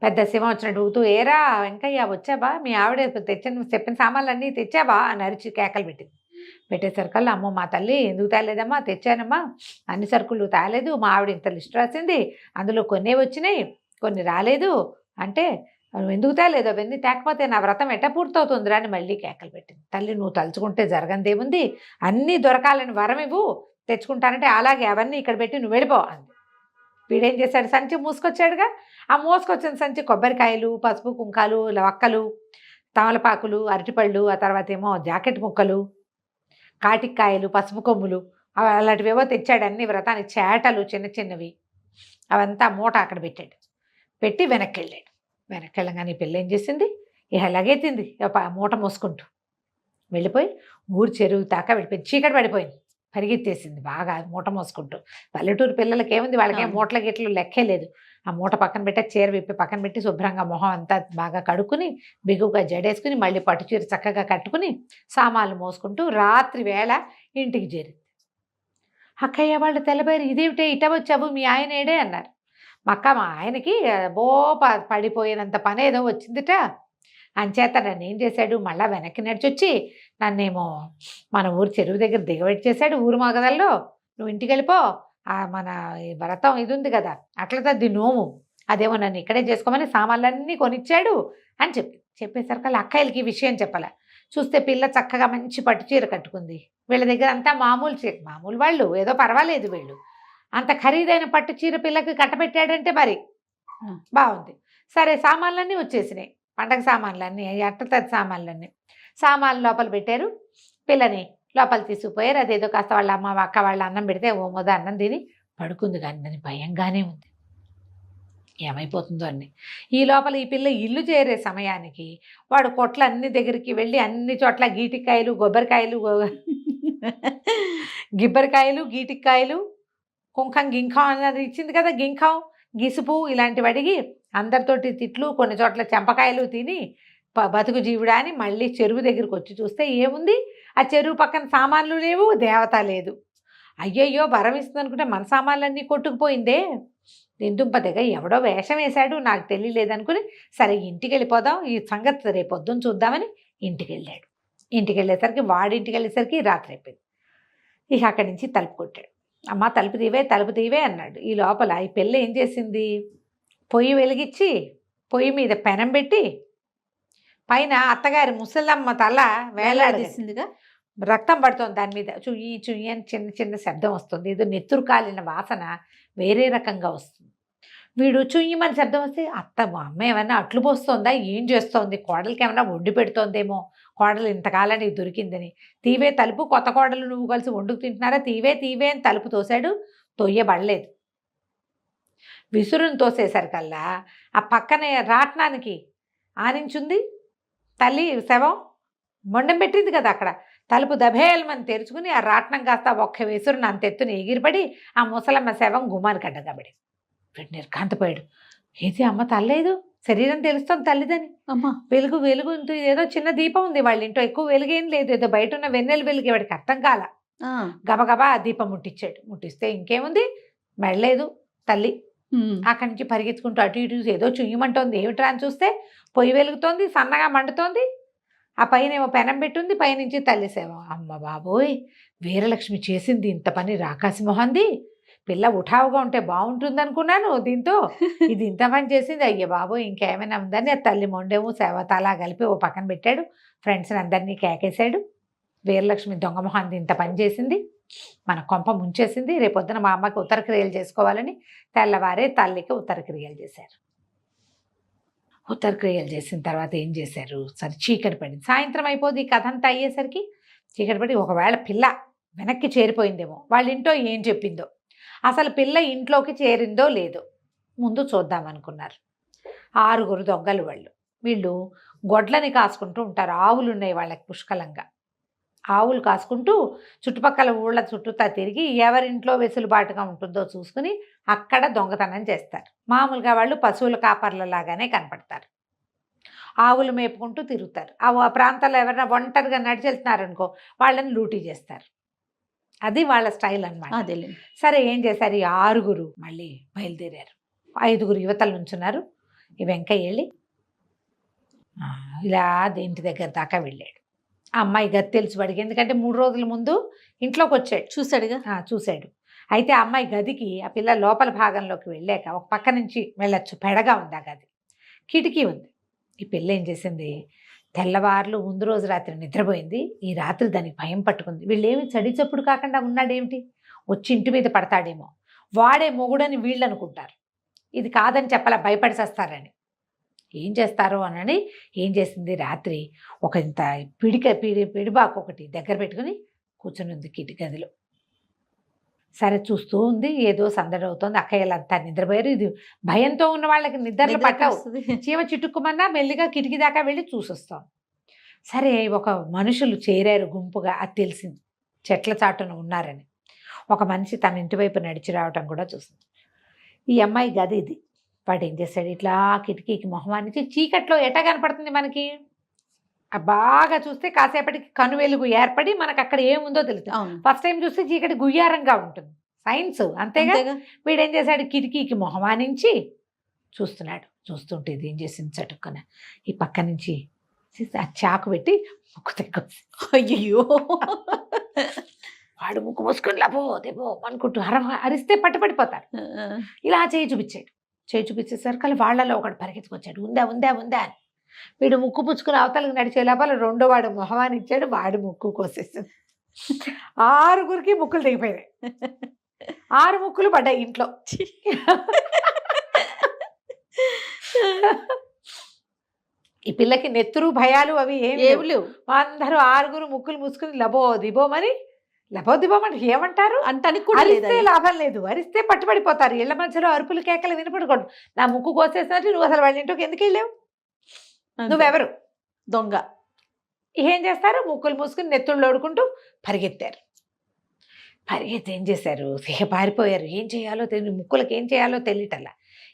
పెద్ద శివం వచ్చినట్టు ఊతూ, ఏరా వెంకయ్య వచ్చాబా, మీ ఆవిడ చెప్పిన సామాన్లు అన్నీ తెచ్చాబా అని అరిచి కేకలు పెట్టేసరికల్లా, అమ్మో మా తల్లి ఎందుకు తేలేదమ్మా, తెచ్చానమ్మా, అన్ని సరుకులు తేలేదు, మా ఆవిడ ఇంత లిస్ట్ రాసింది, అందులో కొన్ని వచ్చినాయి కొన్ని రాలేదు అంటే, ఎందుకు తేలేదు, అవన్నీ తేకపోతే నా వ్రతం ఎట్ట పూర్తవుతుందిరా అని మళ్ళీ కేకలు పెట్టింది. తల్లి నువ్వు తలుచుకుంటే జరగందేముంది, అన్నీ దొరకాలని వరం ఇవ్వు, తెచ్చుకుంటానంటే అలాగే అవన్నీ ఇక్కడ పెట్టి నువ్వు వెళ్ళిపో అంది. వీడేం చేశాడు, సంచి మూసుకొచ్చాడుగా, ఆ మోసుకొచ్చిన సంచి కొబ్బరికాయలు, పసుపు కుంకాలు, వక్కలు, తమలపాకులు, అరటిపళ్ళు, ఆ తర్వాత ఏమో జాకెట్ ముక్కలు, కాటికాయలు, పసుపు కొమ్ములు అలాంటివేవో తెచ్చాడు. అన్ని వ్రతానికి చేటలు చిన్న చిన్నవి అవంతా మూట అక్కడ పెట్టాడు. పెట్టి వెనక్కి వెళ్ళాడు. వెనక్కి వెళ్ళగానే పిల్ల ఏం చేసింది, ఇక లగెత్తింది మూట మోసుకుంటూ వెళ్ళిపోయి ఊరు చెరువు దాకా వెళ్ళిపోయింది. చీకటి పడిపోయింది, పరిగెత్తేసింది బాగా మూట మోసుకుంటూ. పల్లెటూరు పిల్లలకి ఏముంది, వాళ్ళకేం మూటల గిట్లు లెక్కే లేదు. ఆ మూట పక్కన పెట్టి చీర విప్పి పక్కన పెట్టి శుభ్రంగా మొహం అంతా బాగా కడుక్కుని బిగువుగా జడేసుకుని మళ్ళీ పట్టు చీర చక్కగా కట్టుకుని సామాన్లు మోసుకుంటూ రాత్రి వేళ ఇంటికి చేరింది. అక్కయ్య వాళ్ళు తెల్లబోయారు, ఇదేమిటే ఇట వచ్చావు, మీ ఆయన ఏడే అన్నారు. మా ఆయనకి పడిపోయినంత పని ఏదో వచ్చిందిట. అంచేత నన్ను ఏం చేశాడు, మళ్ళీ వెనక్కి నడిచొచ్చి నన్నేమో మన ఊరు చెరువు దగ్గర దిగబెట్టేశాడు. ఊరు మగదల్లో నువ్వు ఇంటికి వెళ్ళిపో, మన వ్రతం ఇది ఉంది కదా అట్లా తద్ది నోము, అదేమో నన్ను ఇక్కడే చేసుకోమని సామాన్లన్నీ కొనిచ్చాడు అని చెప్పేసరికి అక్కయ్యలకి ఈ విషయం చెప్పాల. చూస్తే పిల్ల చక్కగా మంచి పట్టు చీర కట్టుకుంది. వీళ్ళ దగ్గర అంతా మామూలు చీర, మామూలు వాళ్ళు ఏదో పర్వాలేదు, వీళ్ళు అంత ఖరీదైన పట్టు చీర పిల్లకి కట్టబెట్టాడంటే మరి బాగుంది. సరే సామాన్లన్నీ వచ్చేసినాయి, పండగ సామాన్లన్నీ, అట్టతది సామాన్లన్నీ. సామాన్లు లోపల పెట్టారు, పిల్లని లోపల తీసుకుపోయారు. అదేదో కాస్త వాళ్ళ అమ్మ అక్క వాళ్ళ అన్నం పెడితే ఓ మొద అన్నం తిని పడుకుంది. కానీ దాని భయంగానే ఉంది, ఏమైపోతుందో అన్ని. ఈ లోపల ఈ పిల్ల ఇల్లు చేరే సమయానికి వాడు కొట్ల అన్ని దగ్గరికి వెళ్ళి అన్ని చోట్ల గీటికాయలు, గిబ్బరికాయలు, గీటికాయలు, కుంకం, గింఖం అన్నది ఇచ్చింది కదా, గింఖం, గిసుపు ఇలాంటివి అడిగి అందరితోటి తిట్లు, కొన్ని చోట్ల చెంపకాయలు తిని బతుకు జీవుడా అని మళ్ళీ చెరువు దగ్గరికి వచ్చి చూస్తే ఏముంది, ఆ చెరువు పక్కన సామాన్లు లేవు, దేవత లేదు. అయ్యయ్యో వరం ఇస్తుంది అనుకుంటే మన సామాన్లన్నీ కొట్టుకుపోయిందే. దిందుంప దగ్గర ఎవడో వేషం వేశాడు, నాకు తెలియలేదనుకుని సరే ఇంటికి వెళ్ళిపోదాం, ఈ సంగతి రేపు పొద్దున్న చూద్దామని ఇంటికి వెళ్ళాడు. ఇంటికి వెళ్ళేసరికి వాడింటికి వెళ్ళేసరికి రాత్రి అయిపోయింది. ఇక అక్కడి నుంచి తలుపు కొట్టాడు. అమ్మ తలుపు తీవే అన్నాడు. ఈ లోపల ఈ పిల్ల ఏం చేసింది, పొయ్యి వెలిగించి పొయ్యి మీద పెనం పెట్టి పైన అత్తగారి ముసలమ్మ తల వేలాడేసిందిగా, రక్తం పడుతుంది దాని మీద. చుయ్యి అని చిన్న చిన్న శబ్దం వస్తుంది. ఏదో నెత్తురు కాలిన వాసన వేరే రకంగా వస్తుంది. వీడు చుయ్యమని శబ్దం వస్తే అమ్మ ఏమన్నా అట్లు పోస్తుందా, ఏం చేస్తోంది, కోడలికి ఏమన్నా వండి పెడుతోందేమో, కోడలు ఇంతకాలానికి దొరికిందని. తీవే తలుపు, కొత్త కోడలు నువ్వు కలిసి వండుకు తింటున్నారా, తీవే అని తలుపు తోశాడు. తొయ్యబడలేదు. విసురుని తోసేసరికల్లా ఆ పక్కనే రాట్నానికి ఆనించుంది తల్లి శవం, మొండం పెట్టింది కదా అక్కడ. తలుపు దభేల్మని తెరుచుకుని ఆ రాట్నం కాస్త ఒక్క విసురుని అంతెత్తుని ఎగిరిపడి ఆ ముసలమ్మ శవం గుమ్మానికి అడ్డగబడి నిర్ఘాంతపోయాడు. ఏది అమ్మ తల్లేదు, శరీరం తెలుస్తుంది తల్లిదని. అమ్మ వెలుగు ఏదో చిన్న దీపం ఉంది వాళ్ళ ఇంట్లో, ఎక్కువ వెలుగేం లేదు, ఏదో బయట ఉన్న వెన్నెల వెలుగు వాడికి అర్థం కాల. గబగబా ఆ దీపం ముట్టించాడు. ముట్టిస్తే ఇంకేముంది, మెడలేదు తల్లి. అక్కడి నుంచి పరిగెత్తుకుంటూ అటు ఇటు ఏదో చుయ్యమంటోంది. ఏమిట్రా అని చూస్తే పొయ్యి వెలుగుతోంది, సన్నగా మండుతోంది. ఆ పైన ఏమో పెనం పెట్టుంది, పైనుంచి తల్లి సేవ. అమ్మ బాబోయ్, వీరలక్ష్మి చేసింది ఇంత పని, రాకాసి మొహంది. పిల్ల ఉఠావుగా ఉంటే బాగుంటుంది అనుకున్నాను, దీంతో ఇది ఇంత పని చేసింది. అయ్య బాబోయ్, ఇంకేమైనా ఉందని ఆ తల్లి మొండేమో సేవ తలా కలిపి ఓ పక్కన పెట్టాడు. ఫ్రెండ్స్ని అందరినీ కేకేశాడు. వీరలక్ష్మి దొంగ మొహాన్ని ఇంత పని చేసింది, మన కొంప ముంచేసింది. రేపొద్దున మా అమ్మకి ఉత్తరక్రియలు చేసుకోవాలని తెల్లవారే తల్లికి ఉత్తరక్రియలు చేశారు. ఉత్తరక్రియలు చేసిన తర్వాత ఏం చేశారు, సరే చీకటి పడింది. సాయంత్రం అయిపోద్ది. ఈ కథ అంతా అయ్యేసరికి చీకటి పడి ఒకవేళ పిల్ల వెనక్కి చేరిపోయిందేమో, వాళ్ళ ఇంట్లో ఏం చెప్పిందో, అసలు పిల్ల ఇంట్లోకి చేరిందో లేదో ముందు చూద్దామనుకున్నారు. 6 దొంగలు వాళ్ళు. వీళ్ళు గొడ్లని కాసుకుంటూ ఉంటారు. ఆవులు ఉన్నాయి వాళ్ళకి పుష్కలంగా. ఆవులు కాసుకుంటూ చుట్టుపక్కల ఊళ్ళ చుట్టూతా తిరిగి ఎవరింట్లో వెసులుబాటుగా ఉంటుందో చూసుకుని అక్కడ దొంగతనం చేస్తారు. మామూలుగా వాళ్ళు పశువుల కాపర్లలాగానే కనపడతారు. ఆవులు మేపుకుంటూ తిరుగుతారు. ఆ ప్రాంతాల్లో ఎవరైనా ఒంటరిగా నడిచెళ్తున్నారనుకో వాళ్ళని లూటీ చేస్తారు. అది వాళ్ళ స్టైల్ అన్నమాట. సరే ఏం చేశారు, ఈ 6 మళ్ళీ బయలుదేరారు. 5 యువతల నుంచున్నారు. ఈ వెంకయ్య వెళ్ళి ఇలా ఇంటి దగ్గర దాకా వెళ్ళాడు. ఆ అమ్మాయి గది తెలుసు వాడికి, ఎందుకంటే 3 రోజుల ముందు ఇంట్లోకి వచ్చాడు, చూశాడు. అయితే ఆ అమ్మాయి గదికి, ఆ పిల్ల లోపల భాగంలోకి వెళ్ళాక ఒక పక్క నుంచి వెళ్ళొచ్చు, పెడగా ఉంది ఆ గది, కిటికీ ఉంది. ఈ పిల్ల ఏం చేసింది, తెల్లవారులు ముందు రోజు రాత్రి నిద్రపోయింది. ఈ రాత్రి దానికి భయం పట్టుకుంది. వీళ్ళేమి చడి చప్పుడు కాకుండా ఉన్నాడేమిటి, వచ్చి ఇంటి మీద పడతాడేమో, వాడే మొగుడని వీళ్ళు అనుకుంటారు. ఇది కాదని చెప్పాలా, భయపడిసేస్తారని. ఏం చేస్తారో అని ఏం చేసింది, రాత్రి ఒక ఇంత పిడిబాకు ఒకటి దగ్గర పెట్టుకుని కూర్చొని ఉంది కిటి గదిలో. సరే చూస్తూ ఉంది, ఏదో సందడి అవుతుంది. అక్కయ్యలంతా నిద్రపోయారు. ఇది భయంతో ఉన్న వాళ్ళకి నిద్రలు పట్టవు. చీమ చిట్టుకుమన్నా మెల్లిగా కిటికీ దాకా వెళ్ళి చూసొస్తాం. సరే ఒక మనుషులు చేరారు గుంపుగా, అది తెలిసింది చెట్ల చాటున ఉన్నారని. ఒక మనిషి తన ఇంటి వైపు నడిచి రావటం కూడా చూసింది. ఈ అమ్మాయి గది ఇది. వాడు ఏం చేశాడు, ఇట్లా కిటికీకి మొహమానికి, చీకట్లో ఎట కనపడుతుంది మనకి, బాగా చూస్తే కాసేపటికి కను వెలుగు ఏర్పడి మనకు అక్కడ ఏముందో తెలుస్తుంది. ఫస్ట్ టైం చూస్తే చీకటి గుయ్యారంగా ఉంటుంది, సైన్స్ అంతేగా. వీడేం చేశాడు, కిటికీకి మొహమానించి చూస్తున్నాడు. చూస్తుంటే ఇది ఏం చేసింది, చటుక్కున ఈ పక్క నుంచి ఆ చాకు పెట్టి ముక్కు తెగ్గొచ్చి, అయ్యో వాడు ముక్కు మూసుకొని లేపో అనుకుంటూ అరిస్తే పట్టుపడిపోతారు. ఇలా చేయి చూపించాడు. చేయి చూపించేసరికి వాళ్ళలో ఒకడు పరిగెత్తుకొచ్చాడు, ఉందా అని. వీడు ముక్కు పుచ్చుకుని అవతలకు నడిచే లోపల రెండో వాడు మొహమాని ఇచ్చాడు, వాడు ముక్కు కోసేసాడు. 6 ముక్కులు దిగిపోయినాయి. 6 ముక్కులు పడ్డాయి ఇంట్లో. ఈ పిల్లకి నెత్తురు భయాలు అవి ఏమి లేవు. అందరూ 6 ముక్కులు మూసుకుని లబోదిబోమని ఏమంటారు అరిస్తే లాభం లేదు, అరిస్తే పట్టుబడిపోతారు. ఇళ్ల మధ్యలో అరుపులు కేకలు వినపడకూడదు. నా ముక్కు కోసేసినట్టు నువ్వు అసలు వాళ్ళ ఇంటికి ఎందుకు వెళ్ళావు, నువ్వెవరు, దొంగ. ఏం చేస్తారు, ముక్కులు మూసుకుని నెత్తుళ్ళు ఓడుకుంటూ పరిగెత్తారు. పరిగెత్తి ఏం చేశారు, పారిపోయారు. ఏం చేయాలో తెలియదు, ముక్కులకు ఏం చేయాలో తెలియటల్లా.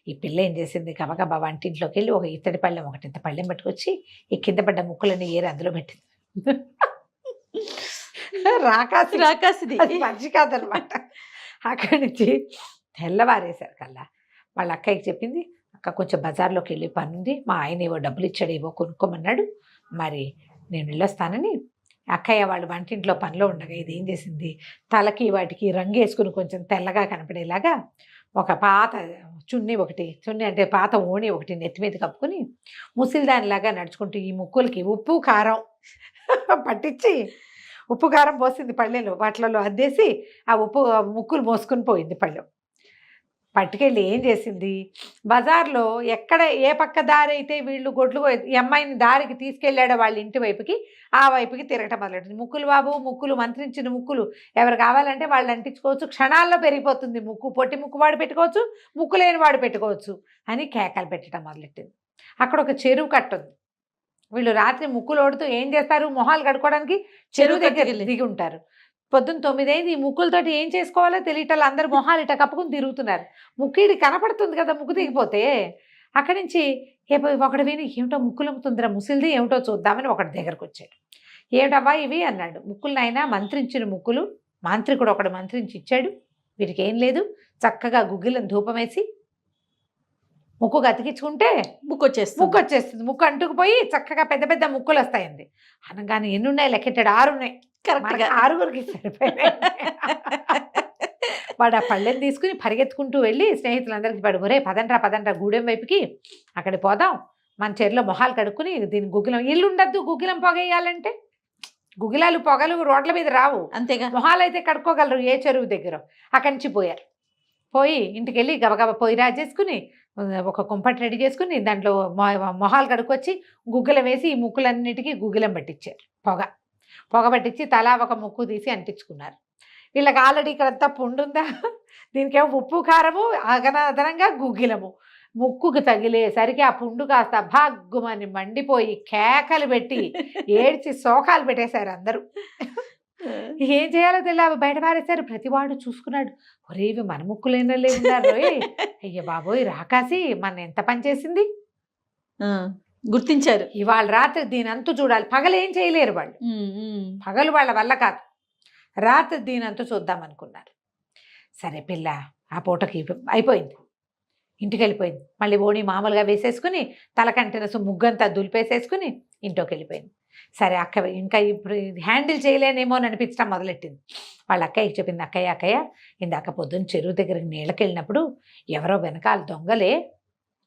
ఈ పిల్ల ఏం చేసింది, గబగబా వంటింట్లోకి వెళ్ళి ఒక ఇత్తడి పళ్ళెం, ఇంత పళ్ళెం పట్టుకొచ్చి ఈ కింద పడ్డ ముక్కులని ఏరి అందులో పెట్టింది. రాకాసిది మంచి కాదనమాట. అక్కడి నుంచి తెల్లవారేశారు కల్లా వాళ్ళ అక్కయ్యకి చెప్పింది, అక్క కొంచెం బజార్లోకి వెళ్ళి పని ఉంది, మా ఆయన ఏవో డబ్బులు ఇచ్చాడు, ఏవో కొనుక్కోమన్నాడు, మరి నేను వెళ్ళొస్తానని. అక్కయ్య వాళ్ళు వంటింట్లో పనిలో ఉండగా ఇది ఏం చేసింది, తలకి వాటికి రంగు వేసుకుని కొంచెం తెల్లగా కనపడేలాగా ఒక పాత చున్నీ అంటే పాత ఓణి ఒకటి నెత్తి మీద కప్పుకొని ముసిలిదానిలాగా నడుచుకుంటూ ఈ ముక్కులకి ఉప్పు కారం పట్టించి ఉప్పు కారం పోసింది పళ్ళెలో, వాటిలలో అద్దేసి ఆ ముక్కులు మోసుకుని పోయింది పళ్ళెం. పట్టుకెళ్ళి ఏం చేసింది, బజార్లో ఎక్కడ ఏ పక్క దారి అయితే వీళ్ళు గొడ్లు ఈ అమ్మాయిని దారికి తీసుకెళ్ళాడో వాళ్ళ ఇంటి వైపుకి, ఆ వైపుకి తిరగటం మొదలెట్టింది. ముక్కులు బాబు, ముక్కులు మంత్రించిన ముక్కులు ఎవరు కావాలంటే వాళ్ళు అంటించుకోవచ్చు, క్షణాల్లో పెరిగిపోతుంది ముక్కు. పొట్టి ముక్కు వాడు పెట్టుకోవచ్చు, ముక్కు లేని వాడు పెట్టుకోవచ్చు అని కేకలు పెట్టడం మొదలెట్టింది. అక్కడ ఒక చెరువు కట్టుంది. వీళ్ళు రాత్రి ముక్కులు ఓడుతూ ఏం చేస్తారు, మొహాలు కడుక్కోవడానికి చెరువు దగ్గర దిగి ఉంటారు. పొద్దున్న 9 అయింది. ఈ ముక్కులతోటి ఏం చేసుకోవాలో తెలియటం, అందరు మొహాలు ఇట కప్పుకుని తిరుగుతున్నారు. ముక్కిడి కనపడుతుంది కదా ముక్కు దిగిపోతే. అక్కడి నుంచి ఒకటి విని ఏమిటో ముక్కులు అమ్ముతుందిరా ముసిలిది, ఏమిటో చూద్దామని ఒకటి దగ్గరకు వచ్చాడు. ఏమిటబ్బా ఇవి అన్నాడు. ముక్కులనైనా మంత్రించిన ముక్కులు, మాంత్రికుడు ఒకడు మంత్రించి ఇచ్చాడు, వీటికి ఏం లేదు, చక్కగా గుగ్గిలను ధూపం వేసి ముక్కు గతికించుకుంటే ముక్కు వచ్చేస్తుంది. ముక్కు అంటుకుపోయి చక్కగా పెద్ద పెద్ద ముక్కులు వస్తాయండి. అనగానే ఎన్ని ఉన్నాయి లెక్కెట్టాడు, 6 ఉన్నాయి. కరెక్ట్గా 6 సరిపోయాయి. వాడు ఆ పళ్ళెని తీసుకుని పరిగెత్తుకుంటూ వెళ్ళి స్నేహితులందరికీ పడుకోరే పదండ్రా గూడెం వైపుకి, అక్కడికి పోదాం, మన చెరులో మొహాలు కడుక్కుని దీని గుగ్గిలం, ఇల్లు ఉండద్దు గుగ్గిలం పొగేయాలంటే, గుగ్గిలాలు పొగలు రోడ్ల మీద రావు, అంతేగా మొహాలు అయితే కడుక్కోగలరు ఏ చెరువు దగ్గర. అక్కడి నుంచి పోయి ఇంటికి వెళ్ళి గబగబా పొయ్యి రాజేసుకుని ఒక కుంపటి రెడీ చేసుకుని దాంట్లో మొహాలు కడుక్కొచ్చి గుగ్గిలం వేసి ఈ ముక్కులన్నిటికీ గుగ్గిలం పట్టించారు. పొగ పట్టించి తలా ఒక ముక్కు తీసి అంటించుకున్నారు. వీళ్ళకి ఆల్రెడీ ఇక్కడంతా పుండుందా, దీనికేమో ఉప్పు కారము, అదనంగా గుగ్గిలము. ముక్కుకు తగిలేసరికి ఆ పుండు కాస్త భాగ్గుమని మండిపోయి కేకలు పెట్టి ఏడ్చి శోకాలు పెట్టేశారు అందరూ. ఏం చేయాలో తెలియదు, బయట పారేశారు. ప్రతివాడు చూసుకున్నాడు, ఒరేవి మన ముక్కులైనా లేవున్నారు, అయ్య బాబోయ్ రాకాసి మన ఎంత పని చేసింది గుర్తించారు. ఇవాళ రాత్రి దీని అంతు చూడాలి. పగలు ఏం చేయలేరు వాళ్ళు, పగలు వాళ్ళ వల్ల కాదు, రాత్రి దీని అంతు చూద్దాం అనుకున్నారు. సరే పిల్ల ఆ పూటకి అయిపోయింది, ఇంటికి వెళ్ళిపోయింది. మళ్ళీ ఓణి మామూలుగా వేసేసుకుని తలకంటిన ముగ్గంతా దులిపేసేసుకుని ఇంట్లోకి వెళ్ళిపోయింది. సరే అక్క ఇంకా ఇప్పుడు హ్యాండిల్ చేయలేనేమో అని అనిపించడం మొదలెట్టింది. వాళ్ళ అక్కయ్యకి చెప్పింది, అక్కయ్య ఇందాక పొద్దున్న చెరువు దగ్గరికి నీళ్ళకి వెళ్ళినప్పుడు ఎవరో వెనకాల దొంగలే,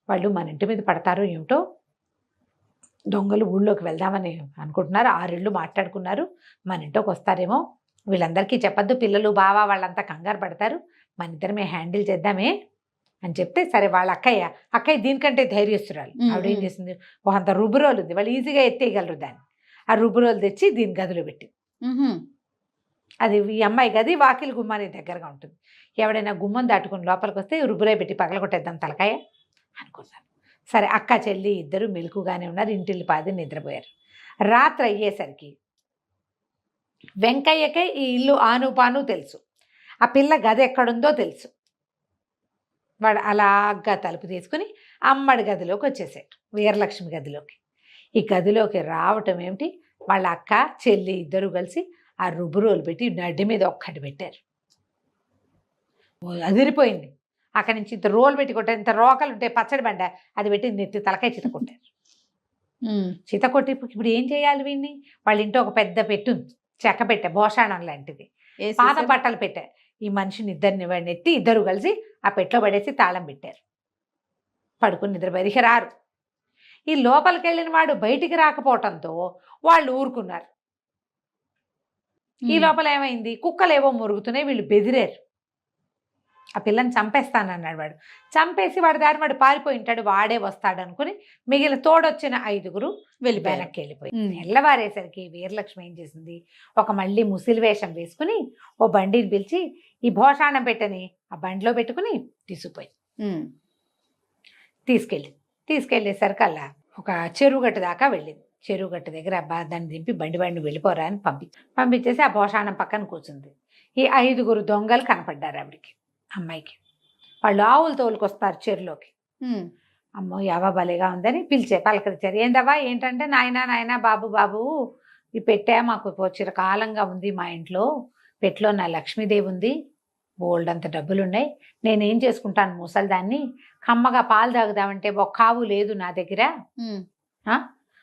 వాళ్ళు మన ఇంటి మీద పడతారు ఏమిటో, దొంగలు ఊళ్ళోకి వెళ్దామని అనుకుంటున్నారు, 6 ఇళ్ళు మాట్లాడుకున్నారు, మన ఇంట్లోకి వస్తారేమో, వీళ్ళందరికీ చెప్పద్దు, పిల్లలు బావా వాళ్ళంతా కంగారు పడతారు, మన ఇద్దరమే హ్యాండిల్ చేద్దామే అని చెప్తే సరే వాళ్ళ అక్కయ్య దీనికంటే ధైర్యస్తురాలు. ఆవిడ ఏం చేసింది, అంత రుబ్బురోలు ఉంది, వాళ్ళు ఈజీగా ఎత్తేయగలరు దాన్ని. ఆ రుబ్బురోలు తెచ్చి దీని గదిలో పెట్టి, అది ఈ అమ్మాయి గది వాకిలి గుమ్మానికి దగ్గరగా ఉంటుంది. ఎవడైనా గుమ్మం దాటుకుని లోపలికి వస్తే రుబ్బులో పెట్టి పగలగొట్టేద్దాం తలకాయ అనుకున్నారు. సరే అక్క చెల్లి ఇద్దరు మెలకుగానే ఉన్నారు, ఇంటిల్లి పాది నిద్రపోయారు. రాత్రి అయ్యేసరికి వెంకయ్యకే ఈ ఇల్లు ఆనుపాను తెలుసు, ఆ పిల్ల గది ఎక్కడుందో తెలుసు. వాడు అలాగా తలుపు తీసుకుని అమ్మడి గదిలోకి వచ్చేసాడు, వీరలక్ష్మి గదిలోకి. ఈ గదిలోకి రావటం ఏమిటి, వాళ్ళ అక్క చెల్లి ఇద్దరు కలిసి ఆ రుబ్బురోలు పెట్టి నడ్డి మీద ఒక్కటి పెట్టారు. అదిరిపోయింది. అక్కడి నుంచి ఇంత రోలు పెట్టి కొట్టారు, ఇంత రోకలు ఉంటాయి పచ్చడి బండ, అది పెట్టి నెత్తి తలకాయ చిత కొట్టారు. చిత కొట్టి ఇప్పుడు ఏం చేయాలి వీడిని? వాళ్ళ ఇంట్లో ఒక పెద్ద పెట్టు చెక్క పెట్టే భోషాణం లాంటిది, పాత బట్టలు పెట్టారు. ఈ మనిషిని ఇద్దరిని ఎత్తి ఇద్దరు కలిసి ఆ పెట్లో పడేసి తాళం పెట్టారు. పడుకుని నిద్రపోయి రారు. ఈ లోపలికి వెళ్ళిన వాడు బయటికి రాకపోవటంతో వాళ్ళు ఊరుకున్నారు. ఈ లోపల ఏమైంది, కుక్కలేవో మురుగుతున్నాయి, వీళ్ళు బెదిరారు. ఆ పిల్లని చంపేస్తానన్నాడు వాడు. చంపేసి వాడి దారి వాడు పారిపోయి ఉంటాడు, వాడే వస్తాడు అనుకుని మిగిలిన తోడొచ్చిన 5 వెనక్కి వెళ్ళిపోయి. తెల్లవారేసరికి వీరలక్ష్మి ఏం చేసింది, ఒక మళ్ళీ ముసిలి వేషం వేసుకుని ఓ బండిని పిలిచి ఈ భోషాణం పెట్టని ఆ బండిలో పెట్టుకుని తీసుకుపోయి తీసుకెళ్ళేసరికి అలా ఒక చెరువుగట్టు దాకా వెళ్ళింది. చెరువుగట్టు దగ్గర దాన్ని దింపి బండి వెళ్ళిపోరా అని పంపించేసి ఆ భోషాణం పక్కన కూర్చుంది. ఈ 5 దొంగలు కనపడ్డారు ఆవిడికి, అమ్మాయికి. వాళ్ళు ఆవులు తోలుకొస్తారు చెరువులోకి. అమ్మో యావా భలేగా ఉందని పలకరించారు. ఏందవ్వా ఏంటంటే, నాయనా బాబు ఈ పెట్టా మాకు చిరకాలంగా ఉంది మా ఇంట్లో, పెట్లో నా లక్ష్మీదేవి ఉంది, బోల్డ్ అంత డబ్బులున్నాయి, నేనేం చేసుకుంటాను ముసలిదాన్ని, కమ్మగా పాలు తాగుదామంటే ఒక ఆవు లేదు నా దగ్గర,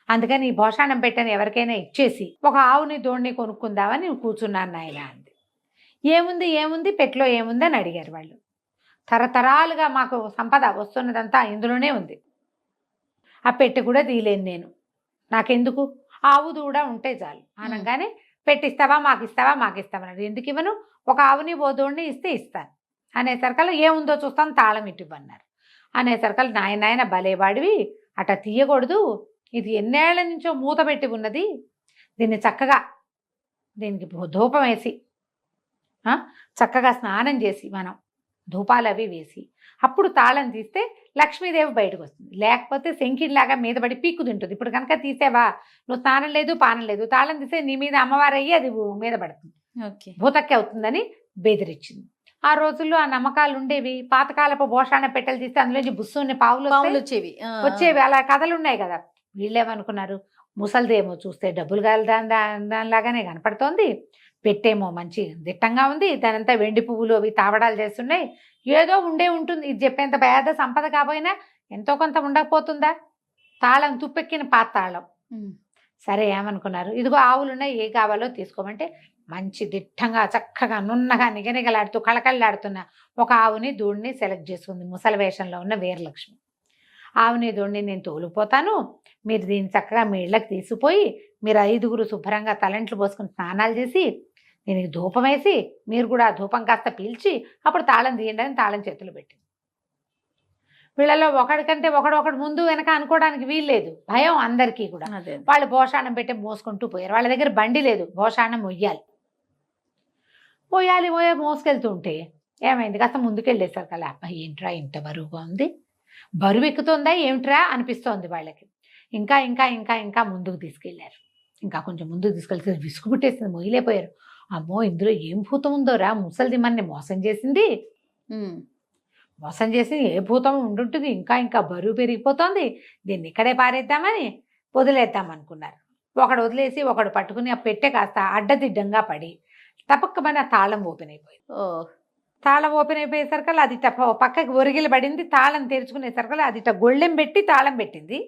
అందుకని ఈ భోషాణం పెట్టని ఎవరికైనా ఇచ్చేసి ఒక ఆవుని దోణ్ణి కొనుక్కుందామని కూర్చున్నాను నాయన అంది. ఏముంది పెట్లో ఏముంది అని అడిగారు వాళ్ళు. తరతరాలుగా మాకు సంపద వస్తున్నదంతా ఇందులోనే ఉంది, ఆ పెట్టె కూడా తీయలేను నేను, నాకెందుకు, ఆవు దూడ ఉంటే చాలు అనగానే పెట్టిస్తావా మాకిస్తామన్నాడు. ఎందుకు ఇవ్వను, ఒక ఆవుని బోధోడిని ఇస్తే ఇస్తాను అనేసరికల్లా ఏముందో చూస్తాను తాళం ఇవ్వన్నారు. అనేసరికల్లా నాయన భలేవాడివి, అట్లా తీయకూడదు, ఇది ఎన్నేళ్ల నుంచో మూత పెట్టి ఉన్నది, దీన్ని చక్కగా దీనికి ధూపం వేసి చక్కగా స్నానం చేసి మనం ధూపాలు అవి వేసి అప్పుడు తాళం తీస్తే లక్ష్మీదేవి బయటకు వస్తుంది, లేకపోతే శంకిడిలాగా మీద పడి పీక్కు తింటుంది. ఇప్పుడు కనుక తీసేవా, నువ్వు స్నానం లేదు పానం లేదు, తాళం తీస్తే నీ మీద అమ్మవారు అయ్యి అది మీద పడుతుంది, భూతక్కి అవుతుందని బెదిరించింది. ఆ రోజుల్లో ఆ నమ్మకాలు ఉండేవి. పాతకాలపు భోషాణ పెట్టెలు తీస్తే అందులోంచి బుస్సుని పావులు వచ్చేవి, అలా కథలు ఉన్నాయి కదా. వీళ్ళేమనుకున్నారు, ముసలిదేమో చూస్తే డబ్బులు కాదు దానిలాగానే కనపడుతోంది, పెట్టేమో మంచి దిట్టంగా ఉంది, దానంతా వెండి పువ్వులు అవి తావడాలు చేస్తున్నాయి, ఏదో ఉంటుంది, ఇది చెప్పేంత పేద సంపద కాబోయినా ఎంతో కొంత ఉండకపోతుందా, తాళం తుప్పెక్కిన పాత తాళం. సరే ఏమనుకున్నారు, ఇదిగో ఆవులున్నాయి, ఏ కావాలో తీసుకోమంటే మంచి దిట్టంగా చక్కగా నున్నగా నిగనిగలాడుతూ కళకళలాడుతున్న ఒక ఆవుని దూడిని సెలెక్ట్ చేసుకుంది ముసలి వేషంలో ఉన్న వీరలక్ష్మి. ఆవుని దూడిని నేను తోలుకుపోతాను, మీరు దీన్ని చక్కగా మీ ఇళ్ళకి తీసుకుపోయి మీరు 5 శుభ్రంగా తలంట్లు పోసుకుని స్నానాలు చేసి దీనికి ధూపం వేసి మీరు కూడా ఆ ధూపం కాస్త పీల్చి అప్పుడు తాళం తీయండి అని తాళం చేతులు పెట్టింది. వీళ్ళలో ఒకడికంటే ఒకడు ముందు వెనక అనుకోవడానికి వీల్లేదు, భయం అందరికీ కూడా. వాళ్ళు భోషాణం పెట్టి మోసుకుంటూ పోయారు. వాళ్ళ దగ్గర బండి లేదు, భోషాణం మొయ్యాలి మోసుకెళ్తూ ఉంటే ఏమైంది, కాస్త ముందుకెళ్ళేసారు కదా, అబ్బాయి ఏంట్రా ఇంత బరువుగా ఉంది, బరువు ఎక్కుతుందా ఏమిట్రా అనిపిస్తోంది వాళ్ళకి. ఇంకా ఇంకా ఇంకా ఇంకా ముందుకు తీసుకెళ్లారు. ఇంకా కొంచెం ముందుకు తీసుకెళ్తే విసుగు పుట్టేసింది, మొయ్యలేపోయారు. అమ్మో ఇందులో ఏం భూతం ఉందోరా, ముసలిది మనని మోసం చేసింది ఏ భూతం ఉండుంటుంది, ఇంకా ఇంకా బరువు పెరిగిపోతుంది, దీన్ని ఇక్కడే పారేద్దామని వదిలేద్దామనుకున్నారు. ఒకడు వదిలేసి ఒకడు పట్టుకుని ఆ పెట్టె కాస్త అడ్డదిడ్డంగా పడి తపక్కమని ఆ తాళం ఓపెన్ అయిపోయింది. తాళం ఓపెన్ అయిపోయేసరికల్లా అది పక్కకి ఒరిగిలి పడింది. తాళం తెరుచుకునేసరికల్లా అది గొళ్ళెం పెట్టి తాళం పెట్టింది.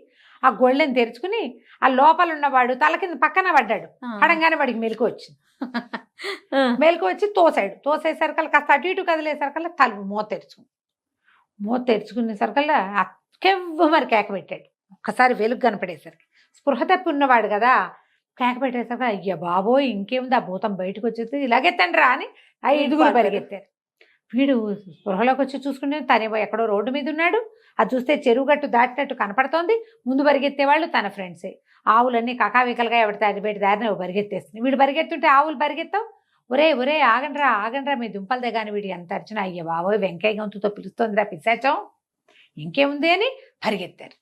ఆ గొళ్ళెం తెరుచుకుని ఆ లోపల ఉన్నవాడు తల కింద పక్కన పడ్డాడు. పడంగానే వాడికి మెలకు వచ్చింది. మెలకు వచ్చి తోసేసరికల్లా కాస్త అటు ఇటు కదిలేసరికల్లా తలుపు మూత తెరుచుకునేసరికల్లా కెవ్వు మరి కేక పెట్టాడు. ఒక్కసారి వెలుగు కనపడేసరికి స్పృహ తప్పి ఉన్నవాడు కదా, కేక పెట్టేసరికి అయ్య బాబోయ్ ఇంకేముంది, ఆ భూతం బయటకు వచ్చేసి ఇలాగెత్తండి రా అని 5 పరిగెత్తారు. వీడు స్పృహలోకి వచ్చి చూసుకుంటే తనే ఎక్కడో రోడ్డు మీద ఉన్నాడు. అది చూస్తే చెరువు గట్టు దాటినట్టు కనపడుతోంది. ముందు పరిగెత్తేవాళ్ళు తన ఫ్రెండ్సే. ఆవులన్నీ కకావికలుగా ఎవరి పెట్టి దారిని పరిగెత్తేస్తుంది. వీడు పరిగెత్తుంటే ఆవులు పరిగెత్తావు. ఒరే ఒరే ఆగండ్రా ఆగండ్రా మీ దుంపల దగ్గర వీడు ఎంత అర్చన, అయ్య బాబోయ్ వెంకయ్య గొంతుతో పిలుస్తోందిరా పిశాచం, ఇంకేముంది అని పరిగెత్తారు.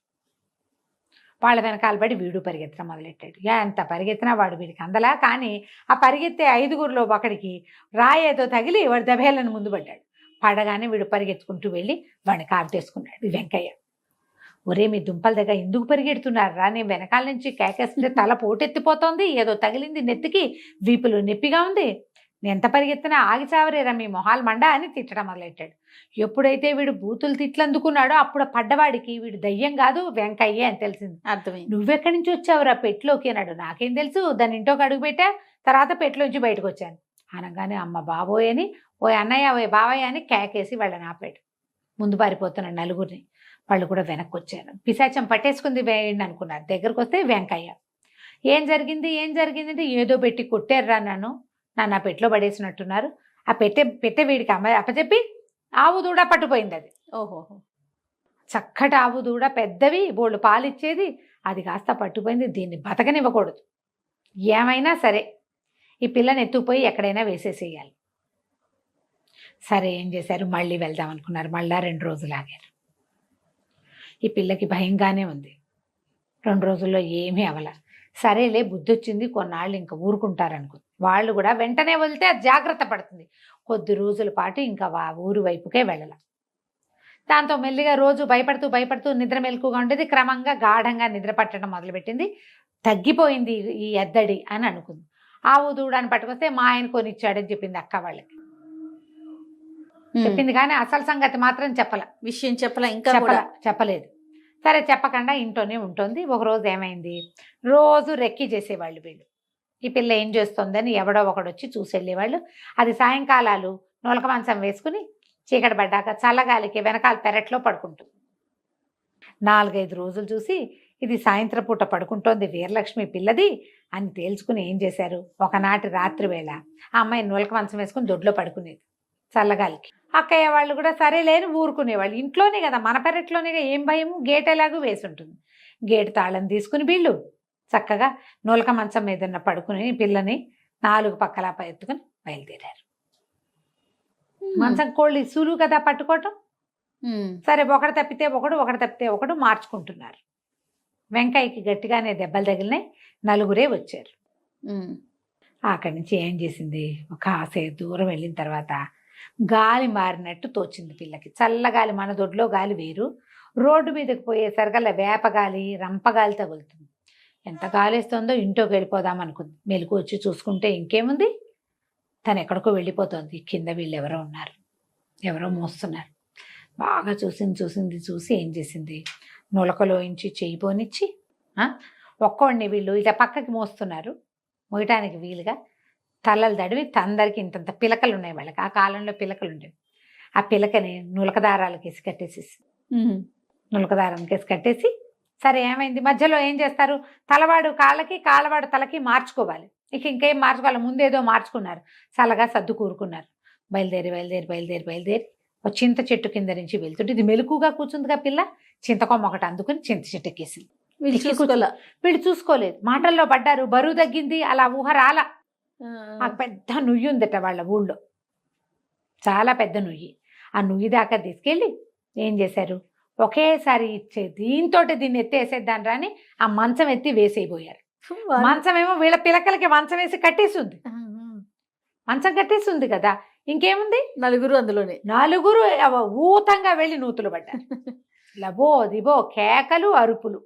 వాళ్ళ వెనకాల పడి వీడు పరిగెత్తడం మొదలెట్టాడు. ఎంత పరిగెత్తినా వాడు వీడికి అందలా. కానీ ఆ పరిగెత్తే 5గురిలో ఒకడికి రాయేదో తగిలి వాడు దెబ్బేళ్ళని ముందు పడ్డాడు. పడగానే వీడు పరిగెత్తుకుంటూ వెళ్ళి వాడిని కావిటేసుకున్నాడు వెంకయ్య. ఒరే మీ దుంపల దగ్గర ఎందుకు పరిగెడుతున్నారు రా, నేను వెనకాల నుంచి కేకేస్తుంటే తల పోటెత్తిపోతోంది, ఏదో తగిలింది నెత్తికి, వీపులు నొప్పిగా ఉంది, నేను ఎంత పరిగెత్తినా ఆగి చావరేరా మీ మొహాలు మండ అని తిట్టడం మొదలెట్టాడు. ఎప్పుడైతే వీడు బూతులు తిట్లు అందుకున్నాడో అప్పుడు పడ్డవాడికి వీడు దయ్యం కాదు వెంకయ్య అని తెలిసింది. అర్థమైంది. నువ్వెక్కడి నుంచి వచ్చావురా పెట్టిలోకి అన్నాడు. నాకేం తెలుసు, దాని ఇంట్లోకి అడుగు పెట్టా, తర్వాత పెట్టిలోంచి బయటకు వచ్చాను అనగానే అమ్మ బాబోయ్ అని ఓ అన్నయ్య ఓ బావయ్య అని కేకేసి వాళ్ళని ఆపాడు. ముందు పారిపోతున్నాడు నలుగురిని. వాళ్ళు కూడా వెనక్కి వచ్చారు. పిశాచం పట్టేసుకుంది వేయండి అనుకున్నారు. దగ్గరకు వస్తే వెంకయ్య. ఏం జరిగింది అంటే ఏదో పెట్టి కొట్టారురా నన్ను ఆ పెట్టెలో పడేసినట్టున్నారు. ఆ పెట్టె వీడికి అప్పచెప్పి ఆవు దూడ పట్టుపోయింది. అది ఓహోహో, చక్కటి ఆవు దూడ, పెద్దవి, బోళ్ళు పాలిచ్చేది, అది కాస్త పట్టుపోయింది. దీన్ని బతకనివ్వకూడదు, ఏమైనా సరే ఈ పిల్లని ఎత్తుకుపోయి ఎక్కడైనా వేసేసేయాలి. సరే ఏం చేశారు, మళ్ళీ వెళ్దాం అనుకున్నారు. మళ్ళా 2 రోజులు ఆగారు. ఈ పిల్లకి భయంగానే ఉంది. 2 రోజుల్లో ఏమీ అవల. సరేలే బుద్ధి వచ్చింది, కొన్నాళ్ళు ఇంకా ఊరుకుంటారనుకుంది. వాళ్ళు కూడా వెంటనే వెళ్తే అది జాగ్రత్త పడుతుంది. కొద్ది రోజుల పాటు ఇంకా ఊరు వైపుకే వెళ్ళాల. దాంతో మెల్లిగా రోజు భయపడుతూ నిద్ర మెలకుగా ఉండేది. క్రమంగా గాఢంగా నిద్ర పట్టడం మొదలుపెట్టింది. తగ్గిపోయింది ఈ ఎద్దడి అని అనుకుంది. ఆవు దూడని పట్టుకొస్తే మా ఆయన కొనిచ్చాడని చెప్పింది అక్క వాళ్ళకి. చెప్పింది కానీ అసలు సంగతి మాత్రం విషయం చెప్పలేదు. సరే చెప్పకుండా ఇంట్లోనే ఉంటుంది. ఒకరోజు ఏమైంది, రోజు రెక్కి చేసేవాళ్ళు వీళ్ళు. ఈ పిల్ల ఏం చేస్తుందని ఎవడో ఒకడు వచ్చి చూసి వెళ్ళేవాళ్ళు. అది సాయంకాలాలు నొలక మంచం వేసుకుని చీకటి పడ్డాక చల్లగాలికి వెనకాల పెరట్లో పడుకుంటుంది. 4-5 రోజులు చూసి ఇది సాయంత్రం పూట పడుకుంటోంది వీరలక్ష్మి పిల్లది అని తేల్చుకుని ఏం చేశారు, ఒకనాటి రాత్రి వేళ ఆ అమ్మాయి నొలక మంచం వేసుకుని దొడ్లో పడుకునేది చల్లగాలికి. అక్కయ్య వాళ్ళు కూడా సరే లేని ఊరుకునేవాళ్ళు. ఇంట్లోనే కదా, మన పెరట్లోనే, ఏం భయము, గేట్ ఎలాగూ వేసి ఉంటుంది. గేటు తాళం తీసుకుని వీళ్ళు చక్కగా నొలక మంచం మీద పడుకుని పిల్లని 4 పక్కల ఎత్తుకుని బయలుదేరారు. మంచం కోళ్ళు సులువు కదా పట్టుకోవటం. సరే ఒకటి తప్పితే ఒకడు మార్చుకుంటున్నారు. వెంకయ్యకి గట్టిగానే దెబ్బలు తగిలినాయి. 4గురే వచ్చారు. అక్కడి నుంచి ఏం చేసింది, కాసేపు దూరం వెళ్ళిన తర్వాత గాలి మారినట్టు తోచింది పిల్లకి. చల్లగాలి, మన దొడ్లో గాలి వేరు, రోడ్డు మీదకి పోయేసరికల్లా వేపగాలి రంపగాలి తగులుతుంది. ఎంత గాలి వేస్తుందో ఇంట్లోకి వెళ్ళిపోదాం అనుకుంది. మెలకు వచ్చి చూసుకుంటే ఇంకేముంది, తను ఎక్కడికో వెళ్ళిపోతుంది. కింద వీళ్ళు ఎవరో ఉన్నారు, ఎవరో మోస్తున్నారు. బాగా చూసి ఏం చేసింది, నులకలోంచి చేయి పోనిచ్చి ఒక్కోడిని వీళ్ళు ఇలా పక్కకి మోస్తున్నారు, మోయటానికి వీలుగా తలలు దడివి అందరికి ఇంతంత పిలకలు ఉన్నాయి వాళ్ళకి. ఆ కాలంలో పిలకలు ఉండేవి. ఆ పిలకని నులకదారాలకి వేసి కట్టేసేసి నులకదారానికి వేసి కట్టేసి సరే ఏమైంది, మధ్యలో ఏం చేస్తారు, తలవాడు కాళ్ళకి కాళ్ళవాడు తలకి మార్చుకోవాలి. ఇంకేం మార్చుకోవాలి, ముందేదో మార్చుకున్నారు. చల్లగా సర్దు కూరుకున్నారు. బయలుదేరి ఒక చింత చెట్టు కింద నుంచి వెళ్తుంటే ఇది మెలకుగా కూర్చుందిగా పిల్ల. చింతకొమ్మ ఒకటి అందుకుని చింత చెట్టు ఎక్కేసింది. వీళ్ళు చూసుకోలేదు, మాటల్లో పడ్డారు. బరువు తగ్గింది, అలా ఊహ రాల. ఆ పెద్ద నుయ్యి ఉందట వాళ్ళ ఊళ్ళో, చాలా పెద్ద నుయ్యి. ఆ నుయ్యి దాకా తీసుకెళ్ళి ఏం చేశారు, ఒకేసారి దీన్ని ఎత్తేసేద్దాని రాని ఆ మంచం ఎత్తి వేసేయబోయారు. మంచం ఏమో వీళ్ళ పిలకలకి మంచం వేసి కట్టేసింది. మంచం కట్టేసింది కదా, ఇంకేముంది, 4 అందులోనే. 4 ఊతంగా వెళ్ళి నూతులు పడ్డారు. లబో దిబో కేకలు అరుపులు.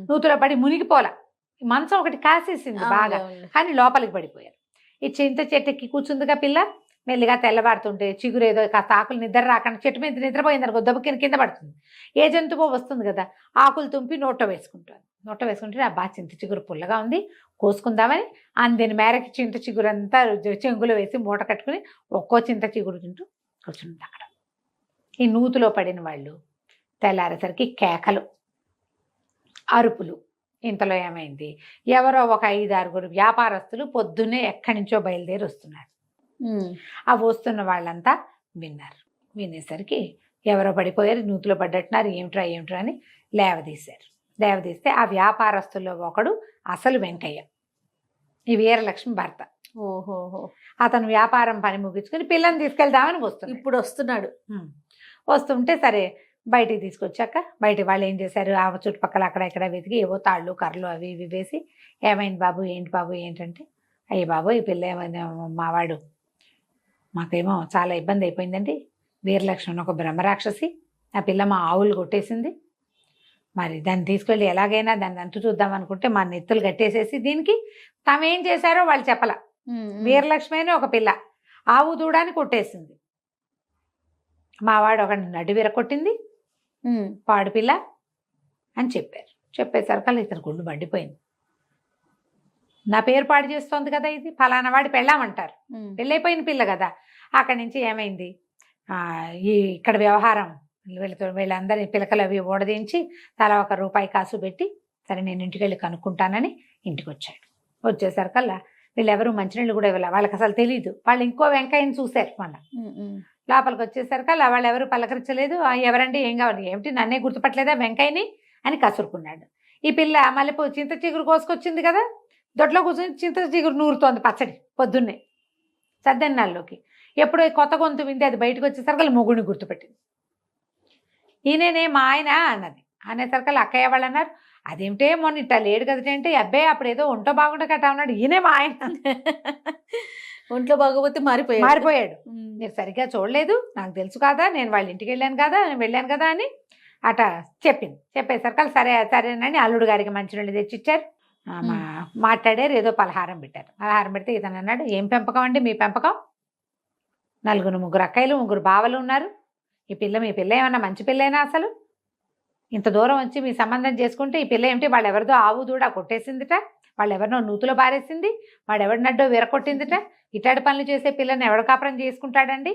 నూతులో పడి మునిగిపోలా. మంచం ఒకటి కాసేసింది బాగా, కానీ లోపలికి పడిపోయారు. ఈ చింత చెట్టుకి కూర్చుందిగా పిల్ల. మెల్లిగా తెల్లబారుతుంటే చిగురేదో కాస్త ఆకులు నిద్ర రాకుండా చెట్టు మీద నిద్రపోయింది అనుకో, దెబ్బకిన కింద పడుతుంది. ఏ జంతువు వస్తుంది కదా, ఆకులు తుంపి నోట్లో వేసుకుంటే అబ్బా చింత చిగురు పుల్లగా ఉంది, కోసుకుందామని అందిన మేరకి చింత చిగురు అంతా చెంగులో వేసి మూట కట్టుకుని ఒక్కో చింత చిగురు తింటూ కూర్చుంది అక్కడ. ఈ నూతులో పడిన వాళ్ళు తెల్లారేసరికి కేకలు అరుపులు. ఇంతలో ఏమైంది, ఎవరో ఒక 5-6 వ్యాపారస్తులు పొద్దున్నే ఎక్కడి నుంచో బయలుదేరి వస్తున్నారు. ఆ వస్తున్న వాళ్ళంతా విన్నారు. వినేసరికి ఎవరో పడిపోయారు, నూతిలో పడ్డట్టున్నారు, ఏమిట్రా అని లేవదీశారు. లేవదీస్తే ఆ వ్యాపారస్తుల్లో ఒకడు అసలు వెంకయ్య, ఈ వీరలక్ష్మి భర్త. ఓహోహో. అతను వ్యాపారం పని ముగించుకుని పిల్లని తీసుకెళ్దామని వస్తున్నాడు. ఇప్పుడు వస్తున్నాడు. వస్తుంటే సరే బయటికి తీసుకొచ్చాక బయట వాళ్ళు ఏం చేశారు, ఆ చుట్టుపక్కల అక్కడ ఇక్కడ వెతికి ఏవో తాళ్ళు కర్రలు అవి ఇవి వేసి, ఏమైంది బాబు ఏంటంటే, అయ్యే బాబు ఈ పిల్ల ఏమైనా మావాడు మాకేమో చాలా ఇబ్బంది అయిపోయిందండి, వీరలక్ష్మి ఒక బ్రహ్మరాక్షసి, ఆ పిల్ల మా ఆవులు కొట్టేసింది, మరి దాన్ని తీసుకెళ్ళి ఎలాగైనా దాన్ని అంతు చూద్దాం అనుకుంటే మా నెత్తులు కట్టేసేసి దీనికి తామేం చేశారో వాళ్ళు చెప్పల. వీరలక్ష్మి అని ఒక పిల్ల ఆవు దూడాన్ని కొట్టేసింది, మావాడు ఒక నడు విరకొట్టింది, పాడు పిల్ల అని చెప్పారు. చెప్పేసరికి ఇతను గుండు మండిపోయింది. నా పేరు పాడు చేస్తోంది కదా, ఇది ఫలానా వాడి పెళ్ళామంటారు, పెళ్ళైపోయిన పిల్ల కదా. అక్కడి నుంచి ఏమైంది, ఇక్కడ వ్యవహారం వీళ్ళందరినీ పిలకలు అవి ఓడదించి తలా ₹1 కాసు పెట్టి, సరే నేను ఇంటికి వెళ్ళి కనుక్కుంటానని ఇంటికి వచ్చాడు. వచ్చేసరికల్లా వీళ్ళెవరూ మంచినీళ్ళు కూడా ఇవ్వాలి, వాళ్ళకి అసలు తెలీదు. వాళ్ళు ఇంకో వెంకయ్యని చూశారు. మళ్ళీ లోపలికి వచ్చేసరికల్లా వాళ్ళు ఎవరు పలకరించలేదు. ఎవరండి, ఏం కావాలి, ఏమిటి నన్నే గుర్తుపట్టలేదా వెంకయ్యని అని కసురుకున్నాడు. ఈ పిల్ల మల్లెపూ చింత చిగురు కోసుకొచ్చింది కదా, దొడ్లో కూర్చొని చింత చిగురు నూరుతోంది పచ్చడి పొద్దున్నే సద్దెన్నాల్లోకి. ఎప్పుడో కొత్త గొంతు వింటే అది బయటకు వచ్చేసరికి మొగుడిని గుర్తుపెట్టింది. ఈయననే మా ఆయన అన్నది. అనేసరికి అక్కయ్య వాళ్ళు అన్నారు, అదేమిటే మొన్న ఇట్లా లేడు కదంటే, అబ్బాయి అప్పుడు ఏదో ఒంట్లో బాగుంటే కట్టా ఉన్నాడు, ఈయనే మా ఆయన. ఒంట్లో బాగోపోతే మారిపోయాడు, మీరు సరిగ్గా చూడలేదు, నాకు తెలుసు కదా, నేను వాళ్ళ ఇంటికి వెళ్ళాను కదా అని అట చెప్పింది. చెప్పేసరికి సరేనని అల్లుడు గారికి మంచినీళ్ళు తెచ్చిచ్చారు. మాట్లాడారు, ఏదో పలహారం పెట్టారు. పలహారం పెడితే ఇతను అన్నాడు, ఏం పెంపకం అండి మీ పెంపకం, 4 అక్కయ్యలు 3 బావలు ఉన్నారు, మీ పిల్ల ఏమన్నా మంచి పిల్లైనా, అసలు ఇంత దూరం వచ్చి మీ సంబంధం చేసుకుంటే ఈ పిల్ల ఏమిటి, వాళ్ళు ఎవరిదో ఆవు దూడ కొట్టేసిందిట, వాళ్ళు ఎవరినో నూతులో పారేసింది, వాడు ఎవరినడ్డో విరకొట్టిందిట, ఇటాడి పనులు చేసే పిల్లని ఎవడ కాపురం చేసుకుంటాడండి,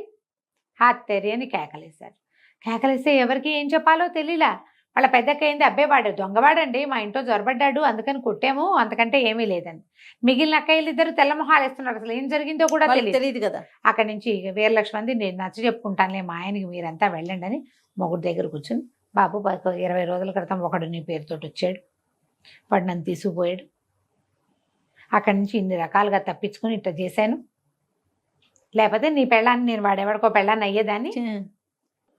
హాత్తెరి అని కేకలేశారు. కేకలేస్తే ఎవరికి ఏం చెప్పాలో తెలియలా. వాళ్ళ పెద్దక్కయింది, అబ్బాయి వాడు దొంగవాడండి, మా ఇంట్లో జొరబడ్డాడు, అందుకని కొట్టాము, అంతకంటే ఏమీ లేదండి. మిగిలిన అక్కయ్యలు ఇద్దరు తెల్లమొహాలు వేస్తున్నారు, అసలు ఏం జరిగిందో కూడా తెలియదు కదా. అక్కడి నుంచి వీరలక్ష్మి అంది, నేను నచ్చ చెప్పుకుంటానులే మా ఆయనకి, మీరంతా వెళ్ళండి అని మొగుడు దగ్గర కూర్చుని, బాబు 20 రోజుల క్రితం ఒకడు నీ పేరుతోటి వచ్చాడు, వాడు నన్ను తీసుకుపోయాడు, అక్కడి నుంచి ఇన్ని రకాలుగా తప్పించుకుని ఇట్లా చేశాను, లేకపోతే నీ పెళ్ళాన్ని నేను వాడెవడికో పెళ్ళాన్ని అయ్యేదాన్ని,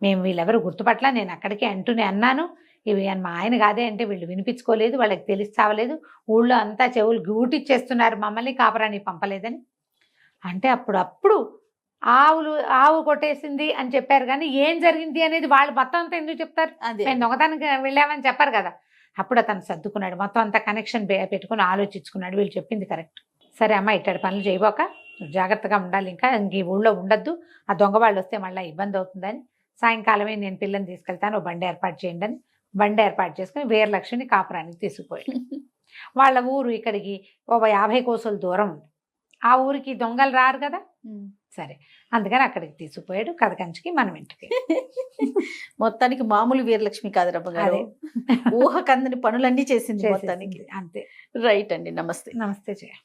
మేము వీళ్ళెవరు గుర్తుపట్ల, నేను అక్కడికి అంటూనే అన్నాను, ఇవి మా ఆయన కాదే అంటే వీళ్ళు వినిపించుకోలేదు, వాళ్ళకి తెలిసి చావలేదు, ఊళ్ళో అంతా చెవులు గూటిచ్చేస్తున్నారు, మమ్మల్ని కాపురాన్ని పంపలేదని అంటే అప్పుడు ఆవు కొట్టేసింది అని చెప్పారు, కానీ ఏం జరిగింది అనేది వాళ్ళు మొత్తం అంతా ఎందుకు చెప్తారు, మేము దొంగతనానికి వెళ్ళామని చెప్పారు కదా. అప్పుడు అతను సర్దుకున్నాడు, మొత్తం అంతా కనెక్షన్ పెట్టుకుని ఆలోచించుకున్నాడు, వీళ్ళు చెప్పింది కరెక్ట్, సరే అమ్మ ఇట్టడి పనులు చేయబోక జాగ్రత్తగా ఉండాలి, ఇంకా ఈ ఊళ్ళో ఉండొద్దు, ఆ దొంగ వాళ్ళు వస్తే మళ్ళీ ఇబ్బంది అవుతుందని, సాయంకాలమే నేను పిల్లని తీసుకెళ్తాను, బండి ఏర్పాటు చేయండి అని బండి ఏర్పాటు చేసుకుని వీరలక్ష్మిని కాపురానికి తీసుకుపోయాడు. వాళ్ళ ఊరు ఇక్కడికి 50 కోసుల దూరం ఉంది, ఆ ఊరికి దొంగలు రారు కదా, సరే అందుకని అక్కడికి తీసుకుపోయాడు. కథ కంచికి మనం ఇంటికి. మొత్తానికి మామూలు వీరలక్ష్మి కాదు రమ్మ గారు, ఊహకందని పనులన్నీ చేసింది మొత్తానికి. అంతే. రైట్ అండి, నమస్తే. నమస్తే జయ.